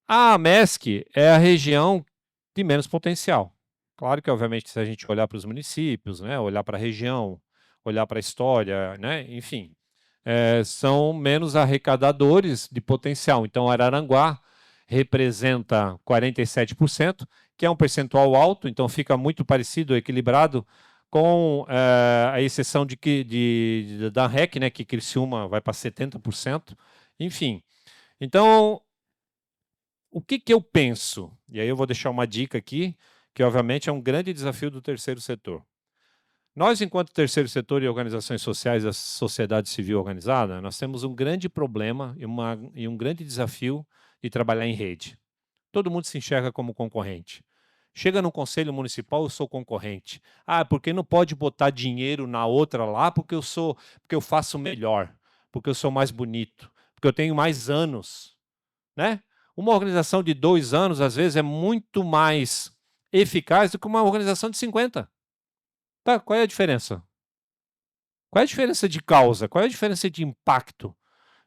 A MESC é a região de menos potencial. Claro que, obviamente, se a gente olhar para os municípios, né, olhar para a região, olhar para a história, né, enfim, são menos arrecadadores de potencial. Então, Araranguá representa 47%, que é um percentual alto, então fica muito parecido, equilibrado, com a exceção da REC, né, que Criciúma vai para 70%. Enfim, então, o que eu penso? E aí eu vou deixar uma dica aqui, que obviamente é um grande desafio do terceiro setor. Nós, enquanto terceiro setor e organizações sociais da sociedade civil organizada, nós temos um grande problema e um grande desafio de trabalhar em rede. Todo mundo se enxerga como concorrente. Chega no conselho municipal, eu sou concorrente. Ah, porque não pode botar dinheiro na outra lá porque eu faço melhor, porque eu sou mais bonito, porque eu tenho mais anos, né? Uma organização de 2 anos, às vezes, é muito mais eficaz do que uma organização de 50. Tá, qual é a diferença? Qual é a diferença de causa? Qual é a diferença de impacto?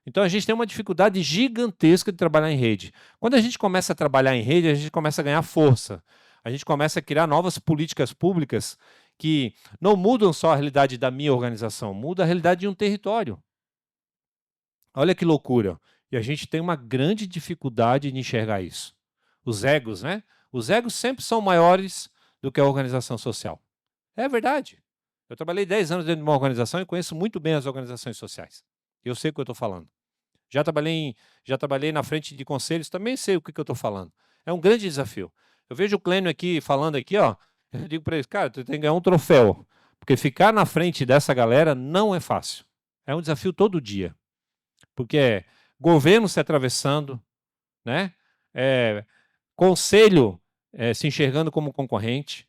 Então, a gente tem uma dificuldade gigantesca de trabalhar em rede. Quando a gente começa a trabalhar em rede, a gente começa a ganhar força. A gente começa a criar novas políticas públicas que não mudam só a realidade da minha organização, muda a realidade de um território. Olha que loucura. E a gente tem uma grande dificuldade de enxergar isso. Os egos, né? Os egos sempre são maiores do que a organização social. É verdade. Eu trabalhei 10 anos dentro de uma organização e conheço muito bem as organizações sociais. Eu sei o que eu estou falando. Já trabalhei na frente de conselhos, também sei o que eu estou falando. É um grande desafio. Eu vejo o Clênio aqui falando aqui, ó, eu digo para ele, cara, tu tem que ganhar um troféu, porque ficar na frente dessa galera não é fácil. É um desafio todo dia. Porque é governo se atravessando, né? Conselho se enxergando como concorrente,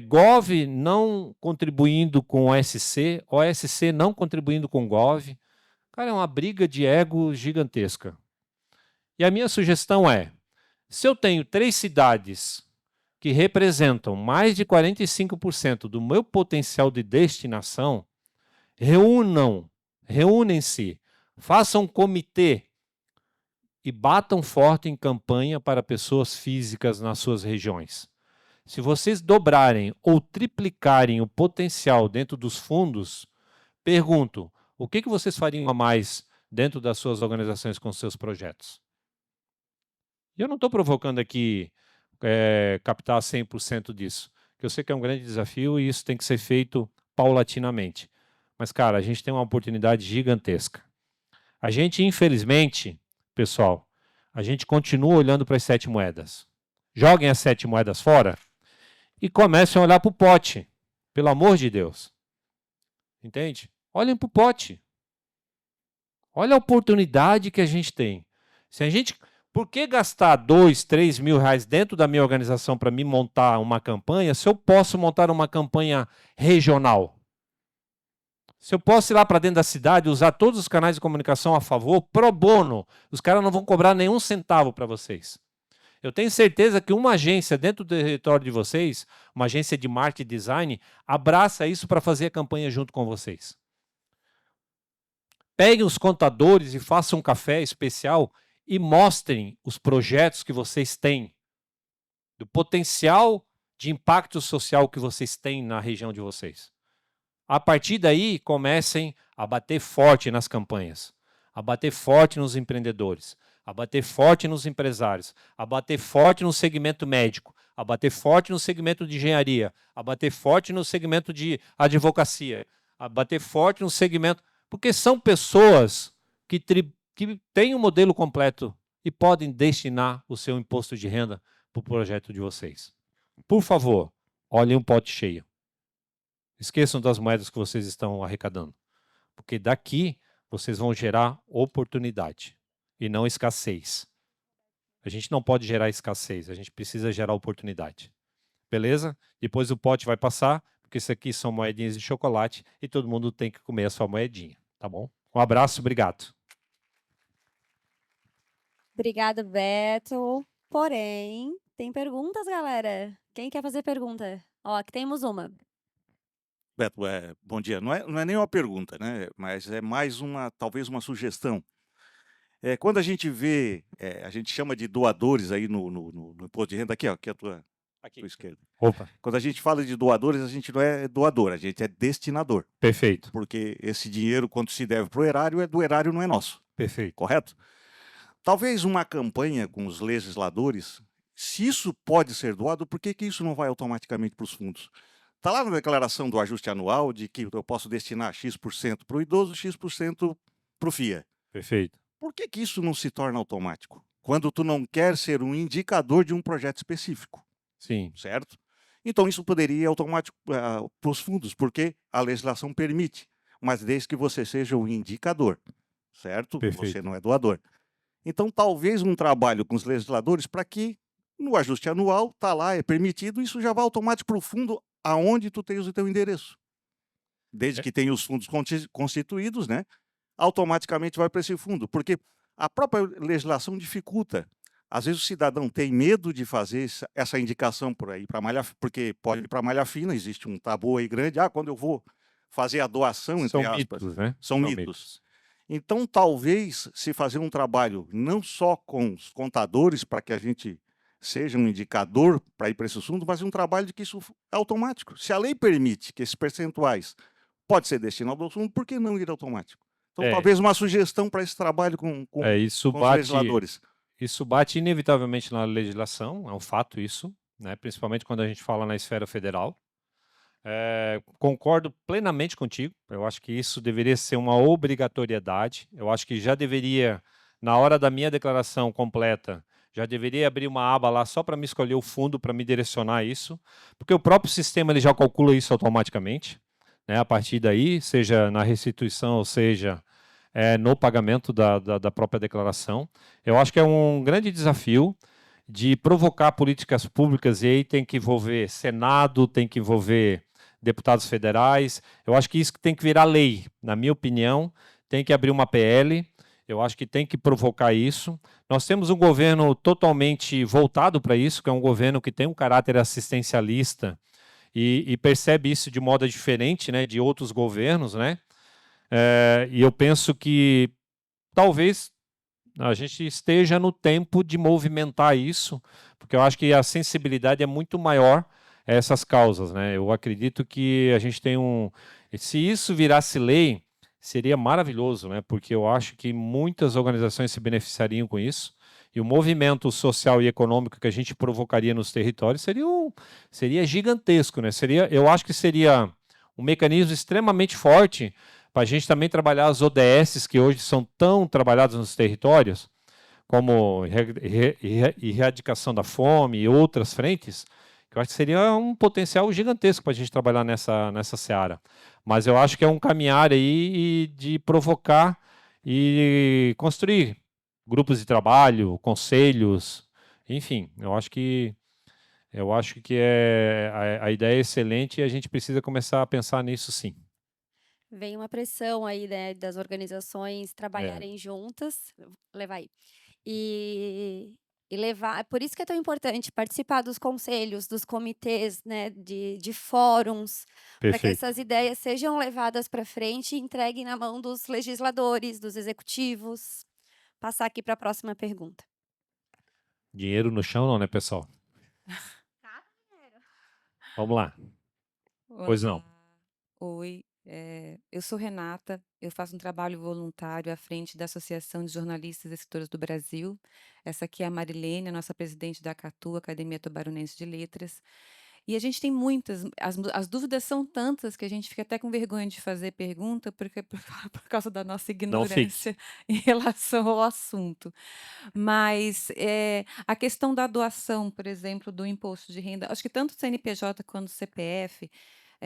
Gov não contribuindo com OSC, OSC não contribuindo com Gov. Cara, é uma briga de ego gigantesca. E a minha sugestão é, se eu tenho 3 cidades que representam mais de 45% do meu potencial de destinação, reúnem-se, façam um comitê e batam forte em campanha para pessoas físicas nas suas regiões. Se vocês dobrarem ou triplicarem o potencial dentro dos fundos, pergunto, o que vocês fariam a mais dentro das suas organizações com seus projetos? E eu não estou provocando aqui captar 100% disso, que eu sei que é um grande desafio e isso tem que ser feito paulatinamente. Mas, cara, a gente tem uma oportunidade gigantesca. A gente, infelizmente, pessoal, a gente continua olhando para as 7 moedas. Joguem as 7 moedas fora e comecem a olhar para o pote. Pelo amor de Deus. Entende? Olhem para o pote. Olha a oportunidade que a gente tem. Por que gastar 2, 3 mil reais dentro da minha organização para me montar uma campanha, se eu posso montar uma campanha regional? Se eu posso ir lá para dentro da cidade, usar todos os canais de comunicação a favor, pro bono, os caras não vão cobrar nenhum centavo para vocês. Eu tenho certeza que uma agência dentro do território de vocês, uma agência de marketing e design, abraça isso para fazer a campanha junto com vocês. Peguem os contadores e façam um café especial e mostrem os projetos que vocês têm, do potencial de impacto social que vocês têm na região de vocês. A partir daí, comecem a bater forte nas campanhas, a bater forte nos empreendedores. a bater forte nos empresários, a bater forte no segmento médico, a bater forte no segmento de engenharia, a bater forte no segmento de advocacia, a bater forte no segmento... Porque são pessoas que têm um modelo completo e podem destinar o seu imposto de renda para o projeto de vocês. Por favor, olhem um pote cheio. Esqueçam das moedas que vocês estão arrecadando, porque daqui vocês vão gerar oportunidade e não escassez. A gente não pode gerar escassez, a gente precisa gerar oportunidade. Beleza? Depois o pote vai passar, porque isso aqui são moedinhas de chocolate e todo mundo tem que comer a sua moedinha, tá bom? Um abraço, obrigado. Obrigada, Beto. Porém, tem perguntas, galera? Quem quer fazer pergunta? Ó, aqui temos uma. Beto, bom dia. Não é nem uma pergunta, né, mas é mais talvez uma sugestão. Quando a gente vê, a gente chama de doadores aí no imposto de renda, aqui, ó, aqui a tua esquerda. Opa, Quando a gente fala de doadores, a gente não é doador, a gente é destinador, perfeito, porque esse dinheiro, quando se deve para o erário, é do erário, não é nosso, perfeito. correto? Talvez uma campanha com os legisladores, se isso pode ser doado, por que isso não vai automaticamente para os fundos? Está lá na declaração do ajuste anual de que eu posso destinar X% para o idoso, X% para o FIA. Perfeito. Por que isso não se torna automático? Quando tu não quer ser um indicador de um projeto específico, Sim, certo? Então isso poderia ir automático para os fundos, porque a legislação permite, mas desde que você seja um indicador, certo? perfeito. Você não é doador. Então talvez um trabalho com os legisladores para que no ajuste anual, está lá, é permitido, isso já vai automático para o fundo aonde tu tens o teu endereço. Desde que tenha os fundos constituídos, né? Automaticamente vai para esse fundo, porque a própria legislação dificulta. Às vezes o cidadão tem medo de fazer essa indicação por aí, para malha, porque pode ir para malha fina, existe um tabu aí grande, quando eu vou fazer a doação, entre São aspas. mitos, né? São mitos. Então, talvez, se fazer um trabalho não só com os contadores, para que a gente seja um indicador para ir para esse assunto, mas um trabalho de que isso é automático. Se a lei permite que esses percentuais pode ser destinado ao fundo, por que não ir automático? Então, talvez uma sugestão para esse trabalho com os legisladores. Isso bate inevitavelmente na legislação, é um fato isso, né? Principalmente quando a gente fala na esfera federal. Concordo plenamente contigo, eu acho que isso deveria ser uma obrigatoriedade, eu acho que já deveria, na hora da minha declaração completa, já deveria abrir uma aba lá só para me escolher o fundo, para me direcionar isso, porque o próprio sistema ele já calcula isso automaticamente, né? A partir daí, seja na restituição, ou seja, no pagamento da própria declaração. Eu acho que é um grande desafio de provocar políticas públicas, e aí tem que envolver Senado, tem que envolver deputados federais. Eu acho que isso tem que virar lei, na minha opinião, tem que abrir uma PL, eu acho que tem que provocar isso. Nós temos um governo totalmente voltado para isso, que é um governo que tem um caráter assistencialista e percebe isso de modo diferente, né, de outros governos, né? E eu penso que talvez a gente esteja no tempo de movimentar isso, porque eu acho que a sensibilidade é muito maior a essas causas, né? Eu acredito que a gente tem se isso virasse lei, seria maravilhoso, né? Porque eu acho que muitas organizações se beneficiariam com isso, e o movimento social e econômico que a gente provocaria nos territórios seria gigantesco, né? Eu acho que seria um mecanismo extremamente forte para a gente também trabalhar as ODSs que hoje são tão trabalhadas nos territórios, como erradicação da fome e outras frentes, que eu acho que seria um potencial gigantesco para a gente trabalhar nessa seara. Mas eu acho que é um caminhar aí de provocar e construir grupos de trabalho, conselhos, enfim, eu acho que a ideia é excelente e a gente precisa começar a pensar nisso sim. Vem uma pressão aí, né, das organizações trabalharem juntas, levar aí. E levar, é por isso que é tão importante participar dos conselhos, dos comitês, né, de fóruns, para que essas ideias sejam levadas para frente e entreguem na mão dos legisladores, dos executivos. Passar aqui para a próxima pergunta. Dinheiro no chão não, né, pessoal? Vamos lá. Olá. Pois não. Oi, Eu sou Renata, eu faço um trabalho voluntário à frente da Associação de Jornalistas e Escritores do Brasil. Essa aqui é a Marilene, a nossa presidente da ACATU, Academia Tubarunense de Letras. E a gente tem muitas, as dúvidas são tantas que a gente fica até com vergonha de fazer pergunta, porque por causa da nossa Não fique. ignorância em relação ao assunto. Mas a questão da doação, por exemplo, do imposto de renda, acho que tanto o CNPJ quanto o CPF,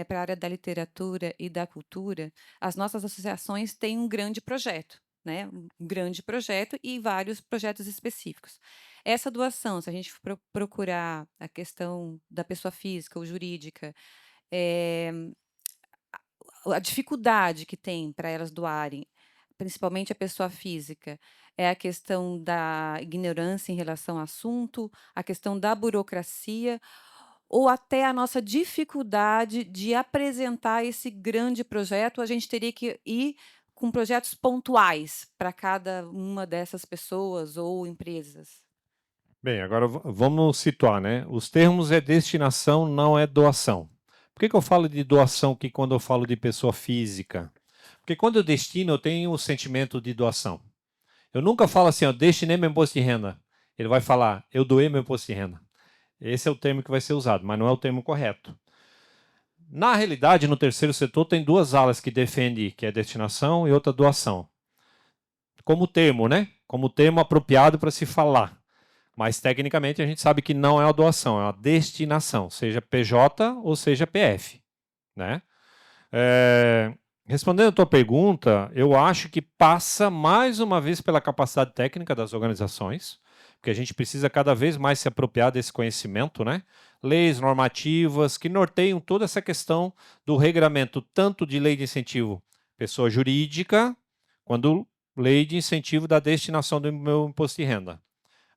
para a área da literatura e da cultura, as nossas associações têm um grande projeto, né? Um grande projeto e vários projetos específicos. Essa doação, se a gente procurar a questão da pessoa física ou jurídica, a dificuldade que tem para elas doarem, principalmente a pessoa física, é a questão da ignorância em relação ao assunto, a questão da burocracia, ou até a nossa dificuldade de apresentar esse grande projeto. A gente teria que ir com projetos pontuais para cada uma dessas pessoas ou empresas. Bem, agora vamos situar, né? Os termos é destinação, não é doação. Por que eu falo de doação aqui quando eu falo de pessoa física? Porque quando eu destino, eu tenho o sentimento de doação. Eu nunca falo assim, ó, destinei meu imposto de renda. Ele vai falar, eu doei meu imposto de renda. Esse é o termo que vai ser usado, mas não é o termo correto. Na realidade, no terceiro setor, tem duas alas que defendem, que é destinação e outra doação. Como termo, né? Como termo apropriado para se falar. Mas, tecnicamente, a gente sabe que não é uma doação, é uma destinação, seja PJ ou seja PF. Né? Respondendo a tua pergunta, eu acho que passa, mais uma vez, pela capacidade técnica das organizações, porque a gente precisa cada vez mais se apropriar desse conhecimento, né? Leis normativas que norteiam toda essa questão do regramento, tanto de lei de incentivo pessoa jurídica, quanto lei de incentivo da destinação do meu imposto de renda.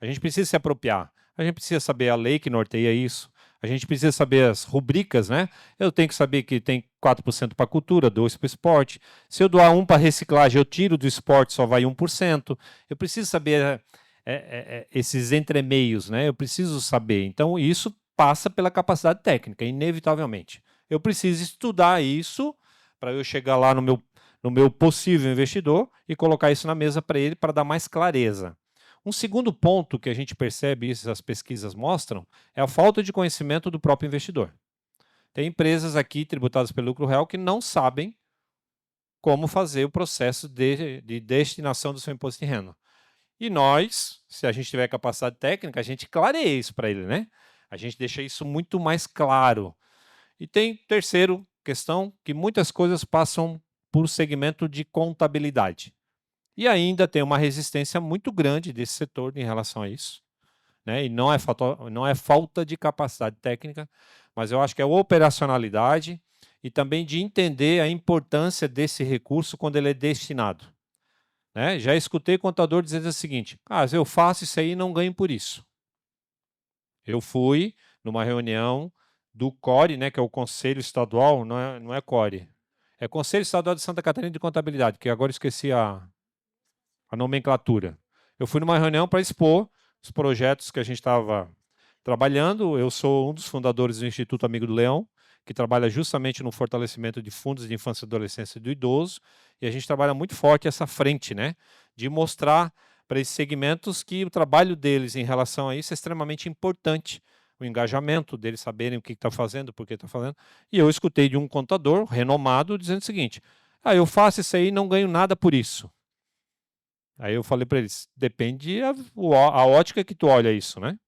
A gente precisa se apropriar. A gente precisa saber a lei que norteia isso. A gente precisa saber as rubricas, né? Eu tenho que saber que tem 4% para cultura, 2% para esporte. Se eu doar 1% para reciclagem, eu tiro do esporte, só vai 1%. Eu preciso saber esses entremeios, né? Eu preciso saber. Então, isso passa pela capacidade técnica, inevitavelmente. Eu preciso estudar isso para eu chegar lá no meu possível investidor e colocar isso na mesa para ele, para dar mais clareza. Um segundo ponto que a gente percebe, isso as pesquisas mostram, é a falta de conhecimento do próprio investidor. Tem empresas aqui tributadas pelo lucro real que não sabem como fazer o processo de destinação do seu imposto de renda. E nós, se a gente tiver capacidade técnica, a gente clareia isso para ele, né? A gente deixa isso muito mais claro. E tem terceiro questão, que muitas coisas passam por segmento de contabilidade. E ainda tem uma resistência muito grande desse setor em relação a isso. Né? E não é falta de capacidade técnica, mas eu acho que é operacionalidade e também de entender a importância desse recurso quando ele é destinado. Né? Já escutei contador dizendo o seguinte, eu faço isso aí e não ganho por isso. Eu fui numa reunião do CORE, né, que é o Conselho Estadual, não é CORE, é Conselho Estadual de Santa Catarina de Contabilidade, que agora esqueci a nomenclatura. Eu fui numa reunião para expor os projetos que a gente estava trabalhando. Eu sou um dos fundadores do Instituto Amigo do Leão, que trabalha justamente no fortalecimento de fundos de infância e adolescência e do idoso, e a gente trabalha muito forte essa frente, né, de mostrar para esses segmentos que o trabalho deles em relação a isso é extremamente importante, o engajamento deles saberem o que está fazendo, por que está fazendo. E eu escutei de um contador renomado dizendo o seguinte, eu faço isso aí e não ganho nada por isso. Aí eu falei para eles, depende a ótica que tu olha isso, né?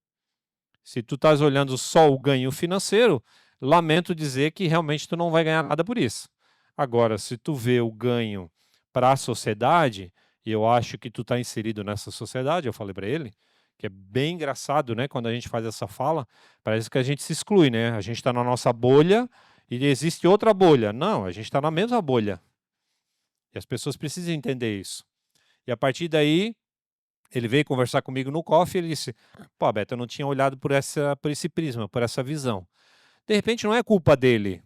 Se tu estás olhando só o ganho financeiro, lamento dizer que realmente tu não vai ganhar nada por isso. Agora, se tu vê o ganho para a sociedade, e eu acho que tu está inserido nessa sociedade, eu falei para ele, que é bem engraçado, né? Quando a gente faz essa fala, parece que a gente se exclui, né? A gente está na nossa bolha e existe outra bolha. Não, a gente está na mesma bolha. E as pessoas precisam entender isso. E a partir daí, ele veio conversar comigo no coffee e ele disse, pô, Beto, eu não tinha olhado por esse prisma, por essa visão. De repente, não é culpa dele,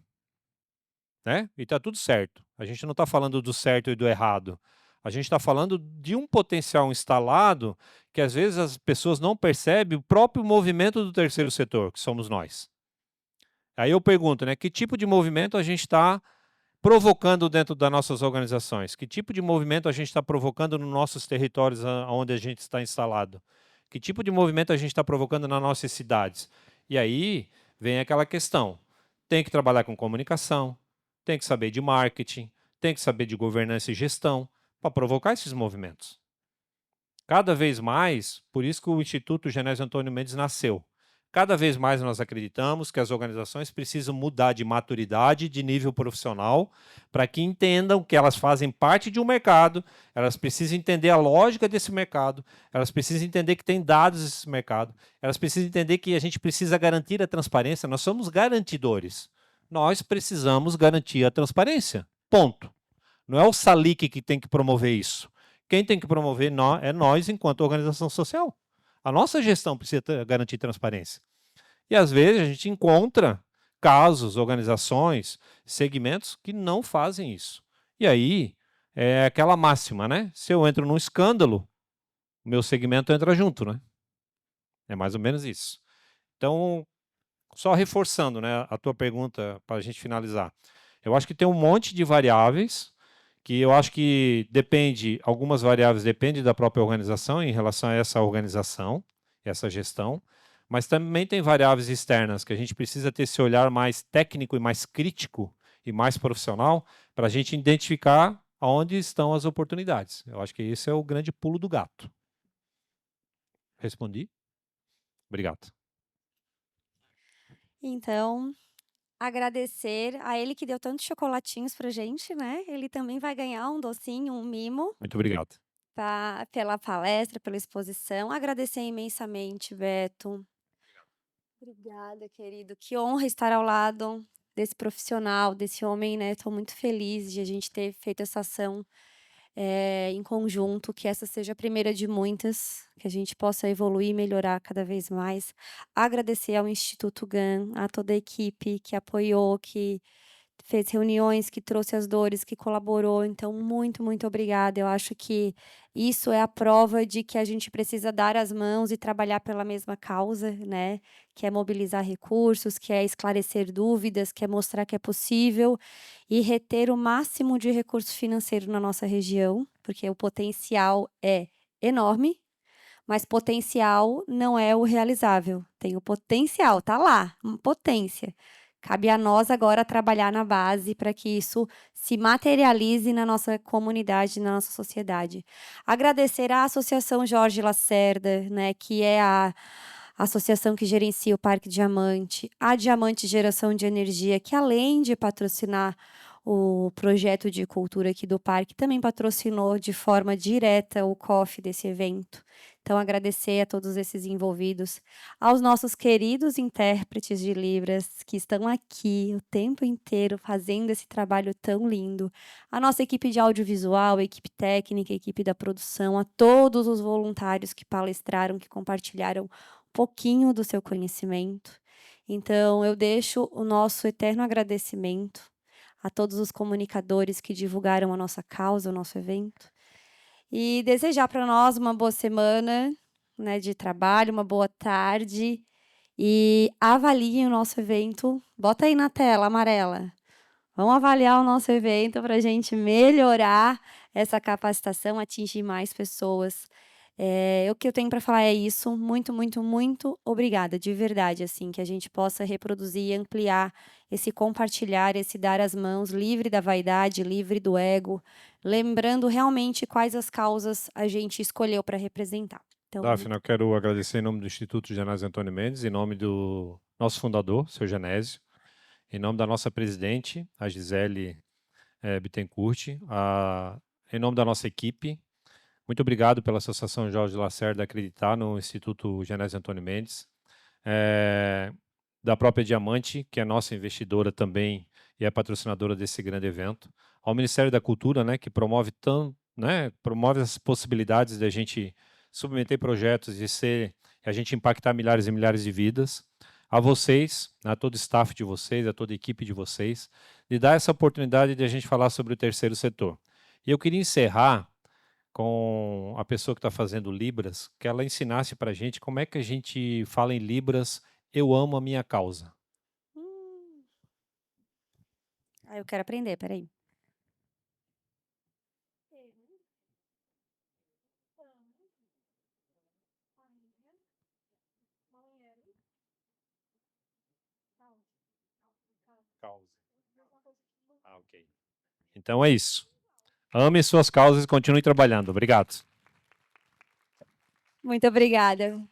né? E está tudo certo. A gente não está falando do certo e do errado. A gente está falando de um potencial instalado que, às vezes, as pessoas não percebem o próprio movimento do terceiro setor, que somos nós. Aí eu pergunto, né, que tipo de movimento a gente está provocando dentro das nossas organizações? Que tipo de movimento a gente está provocando nos nossos territórios onde a gente está instalado? Que tipo de movimento a gente está provocando nas nossas cidades? E aí vem aquela questão. Tem que trabalhar com comunicação, tem que saber de marketing, tem que saber de governança e gestão para provocar esses movimentos. Cada vez mais, por isso que o Instituto Genésio Antônio Mendes nasceu. Cada vez mais nós acreditamos que as organizações precisam mudar de maturidade, de nível profissional, para que entendam que elas fazem parte de um mercado, elas precisam entender a lógica desse mercado, elas precisam entender que tem dados nesse mercado, elas precisam entender que a gente precisa garantir a transparência, nós somos garantidores. Nós precisamos garantir a transparência, ponto. Não é o SALIC que tem que promover isso. Quem tem que promover é nós, enquanto organização social. A nossa gestão precisa garantir transparência. E, às vezes, a gente encontra casos, organizações, segmentos que não fazem isso. E aí, é aquela máxima, né? Se eu entro num escândalo, o meu segmento entra junto, né? É mais ou menos isso. Então, só reforçando, né, a tua pergunta para a gente finalizar. Eu acho que tem um monte de variáveis que eu acho que depende, algumas variáveis dependem da própria organização em relação a essa organização, essa gestão, mas também tem variáveis externas que a gente precisa ter esse olhar mais técnico e mais crítico e mais profissional para a gente identificar aonde estão as oportunidades. Eu acho que esse é o grande pulo do gato. Respondi? Obrigado. Então, agradecer a ele que deu tantos chocolatinhos pra gente, né? Ele também vai ganhar um docinho, um mimo, Muito obrigado. pela palestra, pela exposição. Agradecer imensamente, Beto. Obrigada, querido. Que honra estar ao lado desse profissional, desse homem, né? Estou muito feliz de a gente ter feito essa ação em conjunto, que essa seja a primeira de muitas, que a gente possa evoluir e melhorar cada vez mais. Agradecer ao Instituto GAN, a toda a equipe que apoiou, que fez reuniões, que trouxe as dores, que colaborou. Então, muito, muito obrigada. Eu acho que isso é a prova de que a gente precisa dar as mãos e trabalhar pela mesma causa, né? Que é mobilizar recursos, que é esclarecer dúvidas, que é mostrar que é possível e reter o máximo de recurso financeiro na nossa região, porque o potencial é enorme, mas potencial não é o realizável. Tem o potencial, tá lá, uma potência. Cabe a nós agora trabalhar na base para que isso se materialize na nossa comunidade, na nossa sociedade. Agradecer à Associação Jorge Lacerda, né, que é a associação que gerencia o Parque Diamante, a Diamante Geração de Energia, que além de patrocinar o projeto de cultura aqui do parque, também patrocinou de forma direta o COF desse evento. Então, agradecer a todos esses envolvidos, aos nossos queridos intérpretes de Libras, que estão aqui o tempo inteiro fazendo esse trabalho tão lindo, a nossa equipe de audiovisual, a equipe técnica, a equipe da produção, a todos os voluntários que palestraram, que compartilharam um pouquinho do seu conhecimento. Então, eu deixo o nosso eterno agradecimento a todos os comunicadores que divulgaram a nossa causa, o nosso evento. E desejar para nós uma boa semana, né, de trabalho, uma boa tarde. E avaliem o nosso evento. Bota aí na tela, amarela. Vamos avaliar o nosso evento para a gente melhorar essa capacitação, atingir mais pessoas. O que eu tenho para falar é isso. Muito, muito, muito obrigada, de verdade, assim, que a gente possa reproduzir e ampliar esse compartilhar, esse dar as mãos, livre da vaidade, livre do ego, lembrando realmente quais as causas a gente escolheu para representar. Então, Daphne, eu quero agradecer em nome do Instituto Genésio Antônio Mendes, em nome do nosso fundador, seu Genésio, em nome da nossa presidente, a Gisele Bittencourt, em nome da nossa equipe. Muito obrigado pela Associação Jorge Lacerda acreditar no Instituto Genésio Antônio Mendes, da própria Diamante, que é nossa investidora também e é patrocinadora desse grande evento, ao Ministério da Cultura, né, que promove promove as possibilidades de a gente submeter projetos e a gente impactar milhares e milhares de vidas, a vocês, a todo o staff de vocês, a toda a equipe de vocês, de dar essa oportunidade de a gente falar sobre o terceiro setor. E eu queria encerrar com a pessoa que está fazendo Libras, que ela ensinasse para a gente como é que a gente fala em Libras, eu amo a minha causa. Ah, eu quero aprender, peraí. Ah, ok. Então é isso. Ame suas causas e continue trabalhando. Obrigado. Muito obrigada.